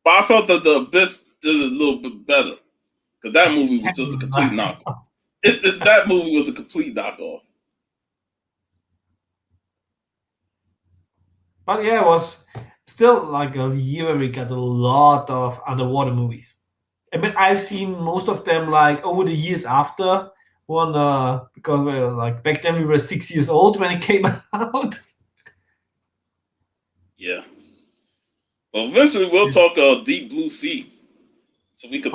But I felt that the Abyss did it a little bit better. Because that movie was just a complete knockoff. That movie was a complete knockoff. But yeah, it was still like a year where we got a lot of underwater movies. I mean, I've seen most of them like over the years after one, because like back then we were 6 years old when it came out. Yeah. Well, eventually we'll talk Deep Blue Sea, so we could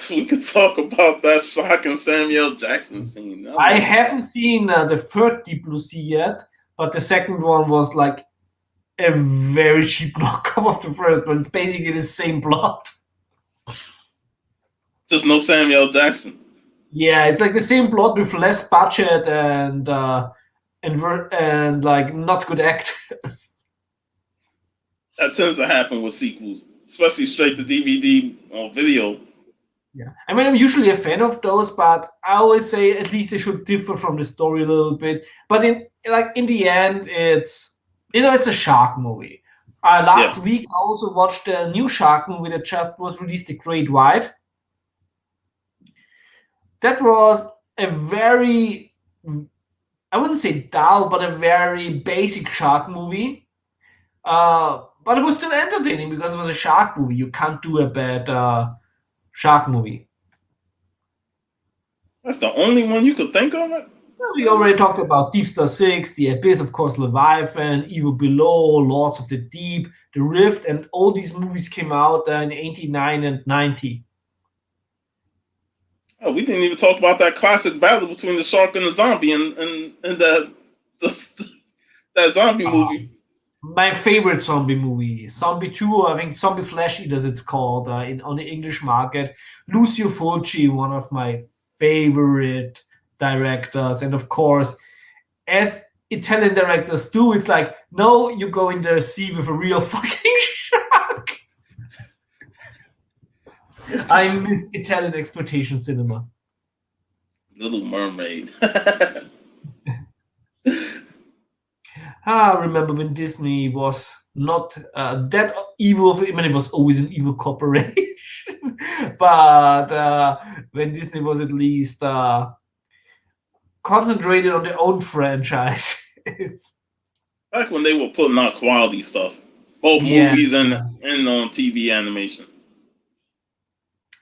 we could talk about that shocking Samuel Jackson scene. I haven't seen the third Deep Blue Sea yet, but the second one was like a very cheap knockoff of the first one. It's basically the same plot. Just no Samuel Jackson. Yeah, it's like the same plot with less budget and like not good actors. That tends to happen with sequels, especially straight to DVD or video. Yeah, I mean, I'm usually a fan of those, but I always say at least they should differ from the story a little bit. But in the end, it's a shark movie. Last week, I also watched a new shark movie that just was released, The Great White. That was a very, I wouldn't say dull, but a very basic shark movie. But it was still entertaining because it was a shark movie. You can't do a bad shark movie. That's the only one you could think of? We already talked about Deep Star 6, The Abyss, of course, Leviathan, Evil Below, Lords of the Deep, The Rift, and all these movies came out in 89 and 90. Oh, we didn't even talk about that classic battle between the shark and the zombie and that zombie movie. My favorite zombie movie, Zombie 2, I think Zombie Flesh Eaters it's called on the English market. Lucio Fulci, one of my favorite directors. And of course, as Italian directors do, it's like, no, you go in the sea with a real fucking shark. I miss Italian exploitation cinema. Little Mermaid. I remember when Disney was not that evil. I mean, it was always an evil corporation. But when Disney was at least concentrated on their own franchise. Back when they were putting out quality stuff. both Yeah, movies and yeah. on TV animation.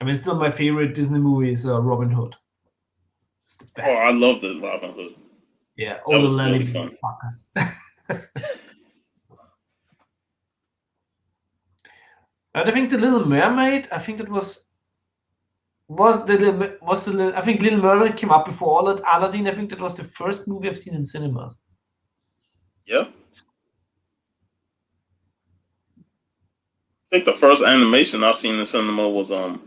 I mean, still my favorite Disney movie is Robin Hood. It's the Oh, I best. love the Robin Hood. Yeah, That all the was Lally really fun. fuckers. And I think the Little Mermaid. I think that I think Little Mermaid came up before Aladdin. I think that was the first movie I've seen in cinemas. Yeah. I think the first animation I seen in cinema was what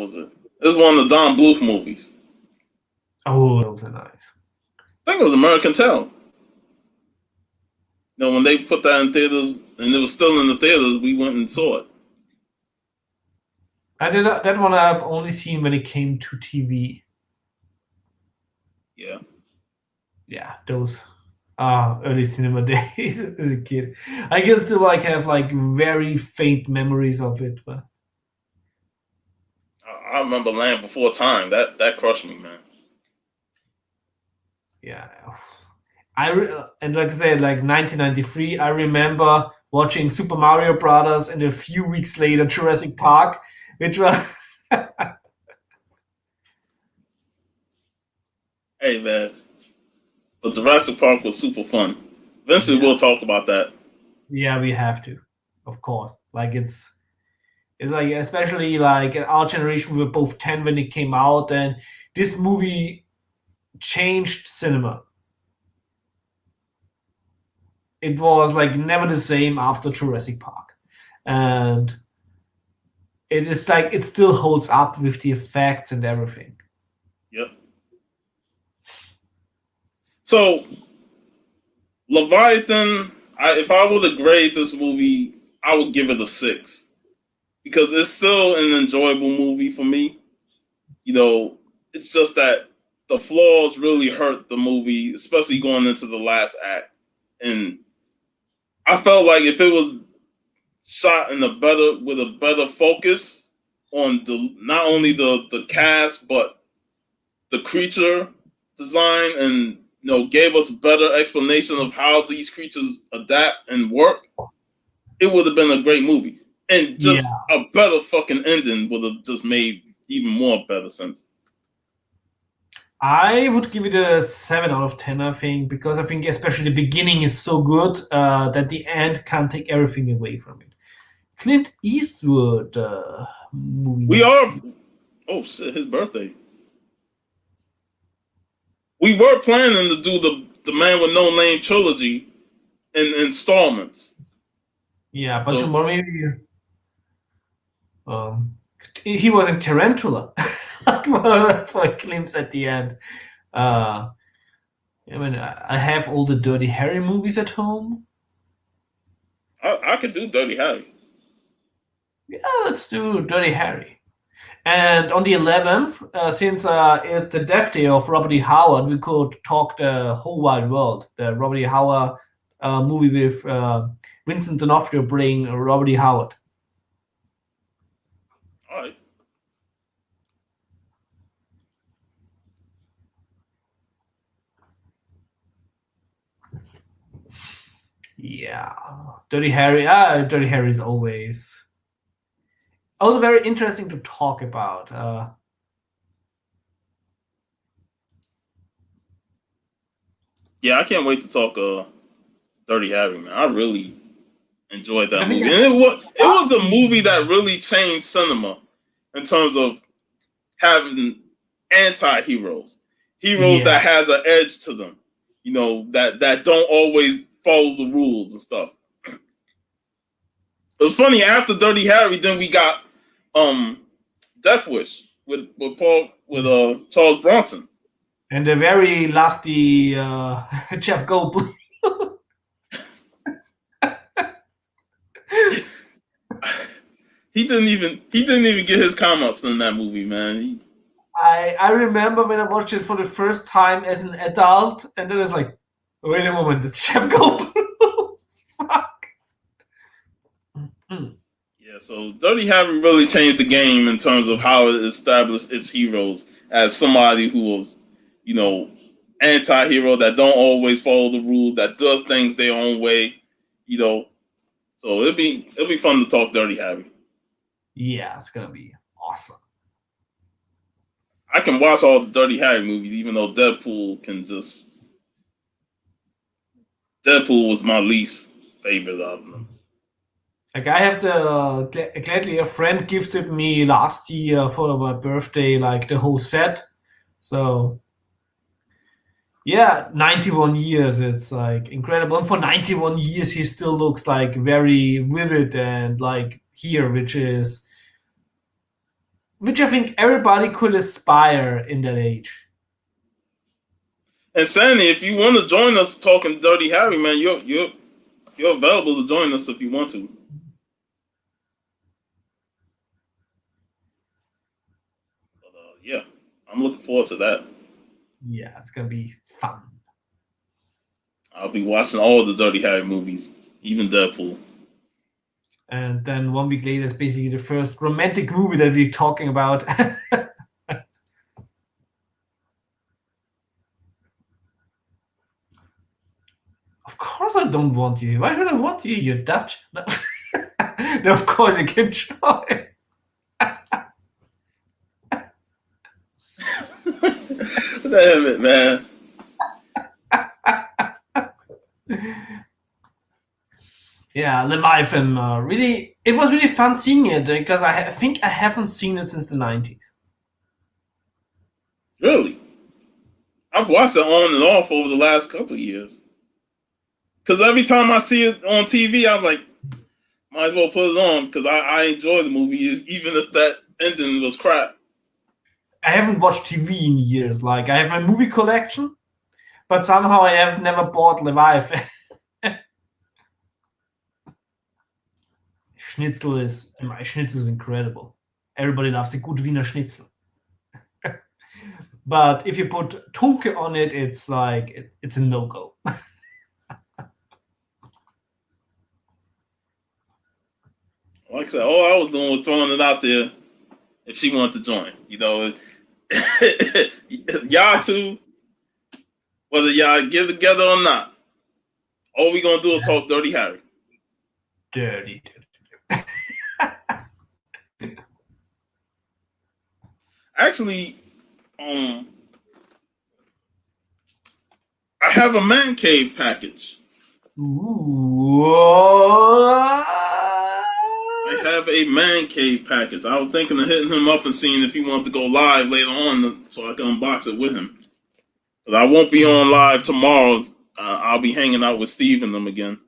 was it? It was one of the Don Bluth movies. Oh, those are nice. I think it was American Tail. You know, when they put that in theaters and it was still in the theaters, we went and saw it. I did that one. I've only seen when it came to TV. Yeah. Yeah, those early cinema days as a kid. I can still have very faint memories of it, but I remember Land Before Time. That crushed me, man. yeah. And like I said, 1993, I remember watching Super Mario Brothers, and a few weeks later Jurassic Park, which was Hey, man. But Jurassic Park was super fun. Eventually, yeah, we'll talk about that. yeah, we have to, of course. It's especially in our generation, we were both 10 when it came out, and this movie changed cinema. It was never the same after Jurassic Park, and it is it still holds up with the effects and everything. Yep. So, Leviathan, if I were to grade this movie, I would give it a 6 because it's still an enjoyable movie for me. You know, it's just that the flaws really hurt the movie, especially going into the last act. And I felt like if it was shot with a better focus on not only the cast but the creature design, and gave us a better explanation of how these creatures adapt and work, it would have been a great movie. And Yeah, just a better fucking ending would have just made even more better sense. I would give it a 7 out of 10, I think, because I think especially the beginning is so good that the end can't take everything away from it. Clint Eastwood movie. We are. Oh shit! His birthday. We were planning to do the Man with No Name trilogy in installments. Yeah, but So tomorrow maybe he was in Tarantula for a glimpse at the end. I mean, I have all the Dirty Harry movies at home. I could do Dirty Harry. Yeah, let's do Dirty Harry. And on the 11th, since it's the death day of Robert E. Howard, we could talk the whole wide world. The Robert E. Howard movie with Vincent D'Onofrio playing Robert E. Howard. All right. Yeah, Dirty Harry. Dirty Harry is always also very interesting to talk about. Yeah, I can't wait to talk Dirty Harry, man. I really enjoyed that movie, and it was a movie that really changed cinema in terms of having anti-heroes, heroes Yeah, that has an edge to them, that don't always follow the rules and stuff. It was funny, after Dirty Harry, then we got Death Wish with Charles Bronson. and the very lasty Jeff Goldblum. He didn't even get his come-ups in that movie, man. I remember when I watched it for the first time as an adult, and then it's like, wait a moment, it's Jeff Goldblum. Fuck. Yeah, so Dirty Harry really changed the game in terms of how it established its heroes as somebody who was, anti-hero that don't always follow the rules, that does things their own way, you know. So it'll be fun to talk Dirty Harry. Yeah, it's gonna be awesome. I can watch all the Dirty Harry movies, even though Deadpool was my least favorite of them. Like I have gladly a friend gifted me last year for my birthday, like the whole set. So yeah, 91 years, it's like incredible. And for 91 years, he still looks like very vivid and like here, which I think everybody could aspire in that age. And Sandy, if you want to join us talking Dirty Harry, man, you're available to join us if you want to. But yeah, I'm looking forward to that. Yeah, it's gonna be fun. I'll be watching all the Dirty Harry movies, even Deadpool. And then 1 week later is basically the first romantic movie that we're talking about. Of course I don't want you. Why should I want you? You're Dutch. No, no, of course you can try. Damn it, man. Yeah, Leviathan. Really, it was really fun seeing it because I think I haven't seen it since the 90s. Really? I've watched it on and off over the last couple of years. Because every time I see it on TV, I'm like, might as well put it on because I enjoy the movie, even if that ending was crap. I haven't watched TV in years. Like, I have my movie collection, but somehow I have never bought Leviathan. Schnitzel is incredible. Everybody loves a good Wiener Schnitzel. But if you put Tunke on it, it's like it's a no-go. Like I said, all I was doing was throwing it out there if she wanted to join. You know, y'all two, whether y'all get together or not, all we gonna do is talk Dirty Harry. Dirty. Actually, I have a man cave package. Ooh. I have a man cave package. I was thinking of hitting him up and seeing if he wanted to go live later on so I can unbox it with him. But I won't be on live tomorrow. I'll be hanging out with Steve and them again.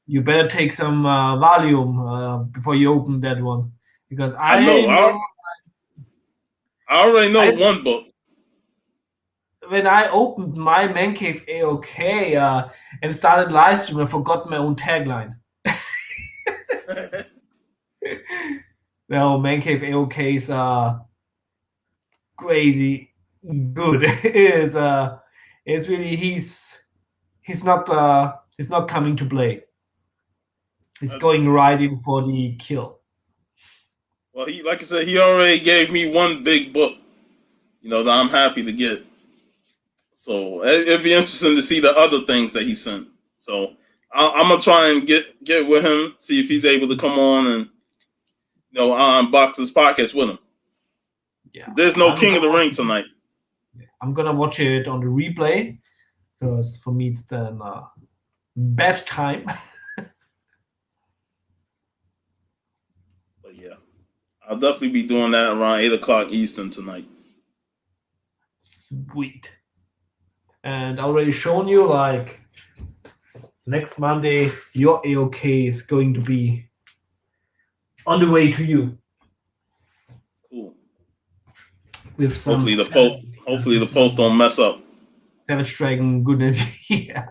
You better take some Valium before you open that one, because I already know one book. When I opened my Man Cave AOK and started live stream, I forgot my own tagline. No, Man Cave AOKs are crazy good. It's really he's not coming to play. It's going right in for the kill. Well, like I said, he already gave me one big book, that I'm happy to get. So it'd be interesting to see the other things that he sent. So I'm gonna try and get with him, see if he's able to come on and unbox this podcast with him. Yeah, there's no King of the Ring tonight. I'm gonna watch it on the replay because for me it's then bad time. But yeah, I'll definitely be doing that around 8:00 Eastern tonight. Sweet. And I already shown you, like, next Monday, your AOK is going to be on the way to you. Cool. With some hopefully the post don't mess up. Savage Dragon goodness. Yeah.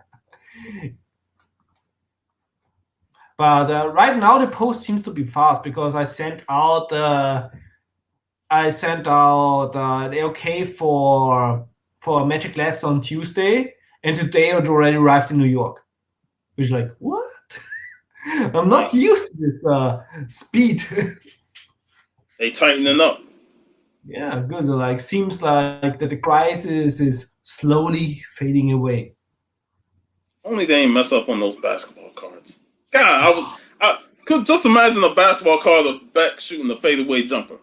But right now the post seems to be fast because I sent out the AOK for Magic Last on Tuesday, and today it already arrived in New York. Which is like, what? I'm not used to this speed. They tightening up. Yeah, good. Like, seems like that the crisis is slowly fading away. Only they ain't mess up on those basketball cards. God, I could just imagine a basketball quarterback shooting a fadeaway jumper.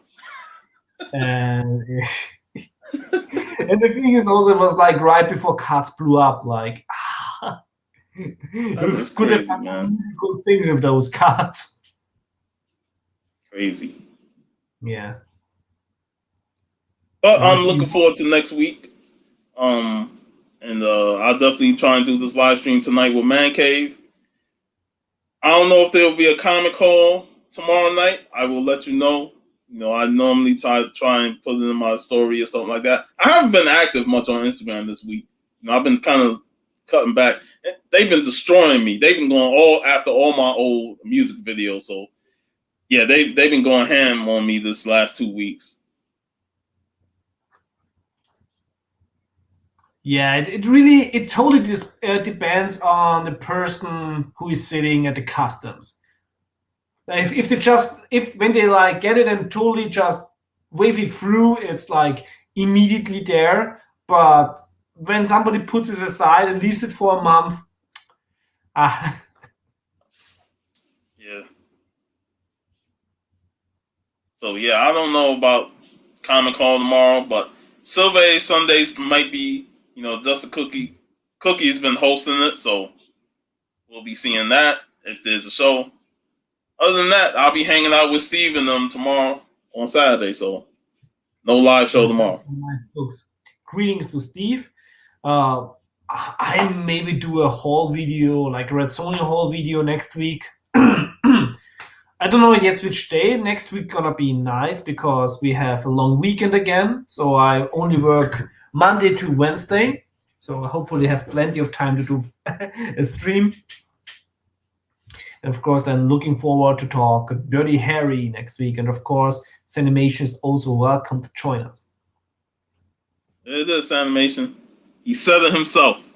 And and the thing is also, it was like right before cards blew up. Like, That is could have crazy, done man. some really good things with those cards. Crazy. Yeah. But I'm looking forward to next week. And I'll definitely try and do this live stream tonight with Man Cave. I don't know if there will be a comic call tomorrow night. I will let you know. You know, I normally try and put it in my story or something like that. I haven't been active much on Instagram this week. You know, I've been kind of cutting back. They've been destroying me. They've been going all after all my old music videos. So yeah, they've been going ham on me this last 2 weeks. Yeah, it totally depends on the person who is sitting at the customs. If when they like get it and totally just wave it through, it's like immediately there. But when somebody puts it aside and leaves it for a month, Yeah. So yeah, I don't know about Comic Con tomorrow, but Silver Sundays might be, you know, just a cookie. Cookie's been hosting it, so we'll be seeing that if there's a show. Other than that, I'll be hanging out with Steve and them tomorrow on Saturday, so no live show tomorrow. Nice books. Greetings to Steve. I maybe do a haul video, like a Red Sonja haul video next week. I don't know yet which day. Next week gonna be nice because we have a long weekend again. So I only work Monday to Wednesday. So I hopefully have plenty of time to do a stream. And of course, then looking forward to talk Dirty Harry next week. And of course, Sanimation is also welcome to join us. It is Animation. He said it himself.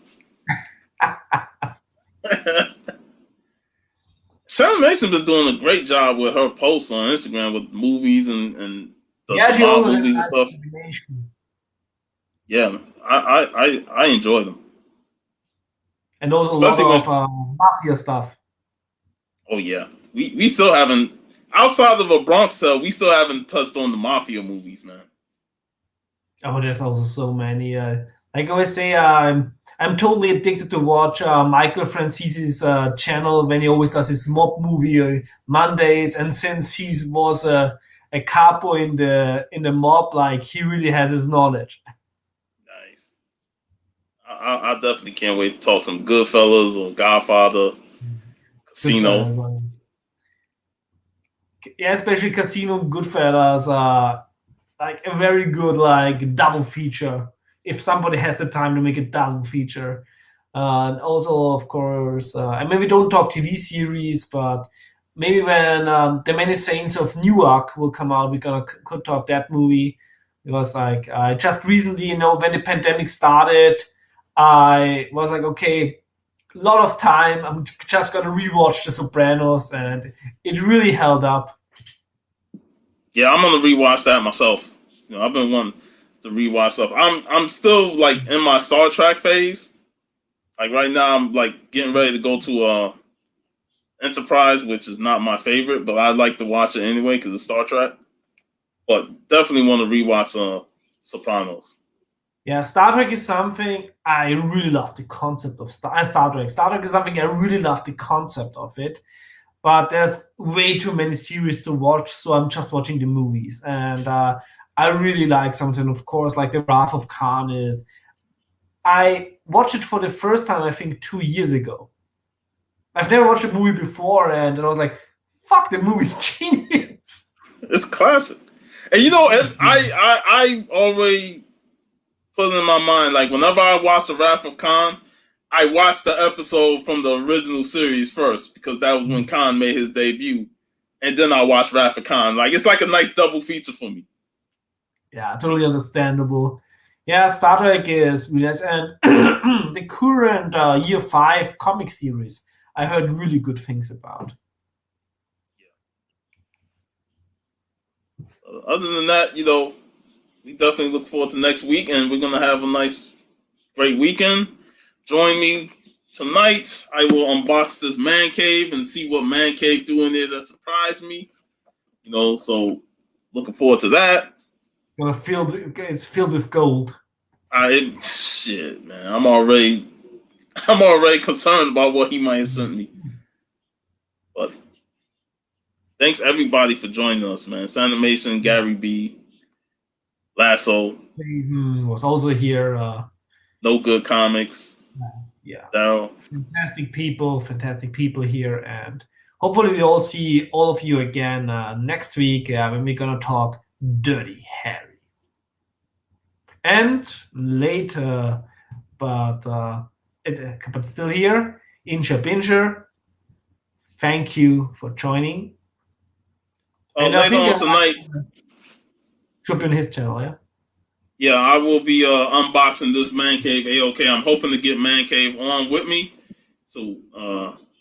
Animation been doing a great job with her posts on Instagram with movies and the mob movies and stuff. Yeah, I enjoy them. And also especially a lot of mafia stuff. Oh yeah, we still haven't, outside of a Bronx Tale, we still haven't touched on the mafia movies, man. Oh, there's also so many. Like I always say, I'm totally addicted to watch Michael Francise's channel when he always does his mob movie Mondays. And since he was a capo in the mob, like he really has his knowledge. Nice. I definitely can't wait to talk some Goodfellas or Godfather, Casino. Goodfellas, yeah, especially Casino and Goodfellas are like a very good like double feature. If somebody has the time to make a double feature. And also, of course, and maybe don't talk TV series, but maybe when The Many Saints of Newark will come out, could talk that movie. Because like I just recently, when the pandemic started, I was like, okay, a lot of time. I'm just gonna rewatch The Sopranos, and it really held up. Yeah, I'm gonna rewatch that myself. I've been wanting to rewatch stuff. I'm still like in my Star Trek phase. Like right now, I'm like getting ready to go to Enterprise, which is not my favorite, but I like to watch it anyway because it's Star Trek. But definitely want to rewatch Sopranos. Yeah, Star Trek is something I really love the concept of Star Trek. Star Trek is something I really love the concept of it, but there's way too many series to watch, so I'm just watching the movies. And I really like something, of course, like The Wrath of Khan is. I watched it for the first time, I think, 2 years ago. I've never watched a movie before, and I was like, fuck, the movie's genius. It's classic. And I always put it in my mind, like whenever I watch The Wrath of Khan, I watched the episode from the original series first because that was when Khan made his debut. And then I watched Wrath of Khan. Like, it's like a nice double feature for me. Yeah, totally understandable. Yeah, Star Trek is really nice. And the current Year 5 comic series, I heard really good things about. Yeah. Other than that, we definitely look forward to next week, and we're going to have a nice, great weekend. Join me tonight I will unbox this man cave and see what man cave do in there that surprised me. So looking forward to that. It's filled with gold. Shit, man. I'm already concerned about what he might have sent me. But thanks everybody for joining us, man. Sanimation, Gary B, Lasso was also here. No Good Comics. Yeah. Daryl. Fantastic people here, and hopefully we all see all of you again next week when we're gonna talk Dirty Harry. And later, but still here, Incher Pincher. Thank you for joining. And later on tonight, should be on his channel, yeah. Yeah, I will be unboxing this Man Cave A-OK. I'm hoping to get Man Cave on with me, so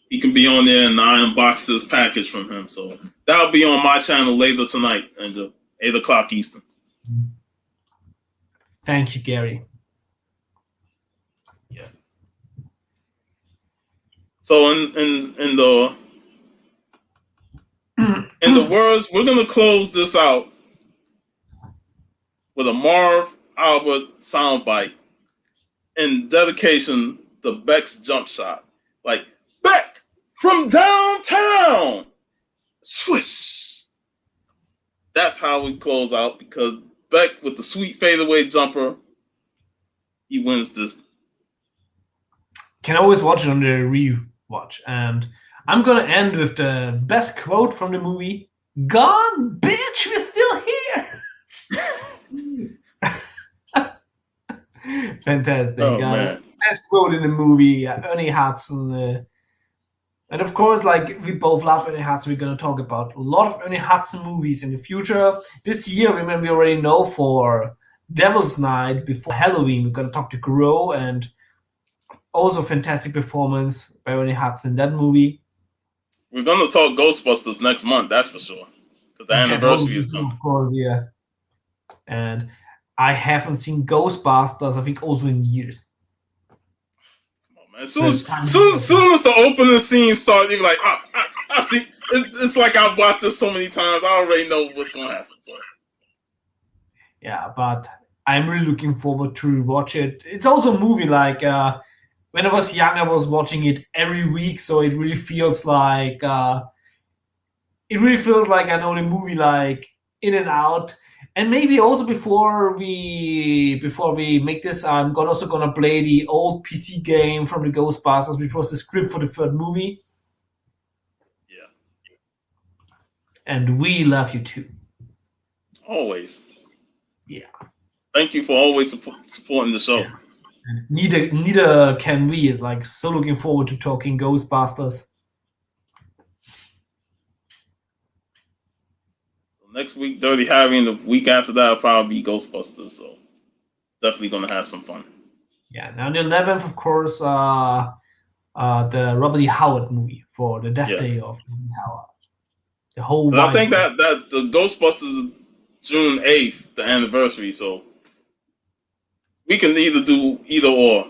he can be on there and I unbox this package from him. So that'll be on my channel later tonight at 8 o'clock Eastern. Thank you, Gary. Yeah. So in the words, we're gonna close this out with a Marv Albert soundbite in dedication to Beck's jump shot. Like, Beck from downtown! Swish! That's how we close out, because Beck with the sweet fadeaway jumper, he wins this. Can always watch it on the rewatch. And I'm gonna end with the best quote from the movie. Gone, bitch, we're still here. Fantastic. Oh, man. Best quote in the movie, Ernie Hudson. And of course, like, we both love Ernie Hudson. We're going to talk about a lot of Ernie Hudson movies in the future. This year, remember, we already know for Devil's Night, before Halloween, we're going to talk to Crow, and also fantastic performance by Ernie Hudson in that movie. We're going to talk Ghostbusters next month, that's for sure. Because the anniversary is coming. Of course, yeah. And I haven't seen Ghostbusters, I think, also in years. Come on, man. As soon as the opening scene starts, you're like, I see. It's like I've watched this so many times. I already know what's going to happen. So. Yeah, but I'm really looking forward to watch it. It's also a movie like when I was young, I was watching it every week, so it really feels like I know the movie like in and out. And maybe also before we make this, I'm also gonna play the old PC game from the Ghostbusters, which was the script for the third movie. Yeah. And we love you too. Always. Yeah. Thank you for always supporting the show. Yeah. Neither can we. It's like so looking forward to talking Ghostbusters. Next week, Dirty Harry, and the week after that will probably be Ghostbusters. So definitely going to have some fun. Yeah. Now the 11th, of course, the Robert E. Howard movie for the death day of Robert E. Howard. The whole. But I think that the Ghostbusters is June 8th, the anniversary. So we can either do either or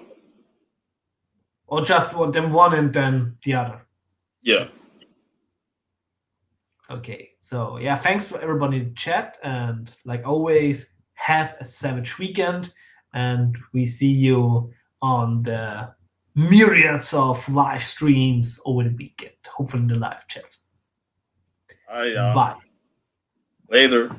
just one and then the other. Yeah. Okay, so yeah, thanks for everybody in chat, and like always, have a savage weekend, and we see you on the myriads of live streams over the weekend, hopefully in the live chats. Bye. Bye. Later.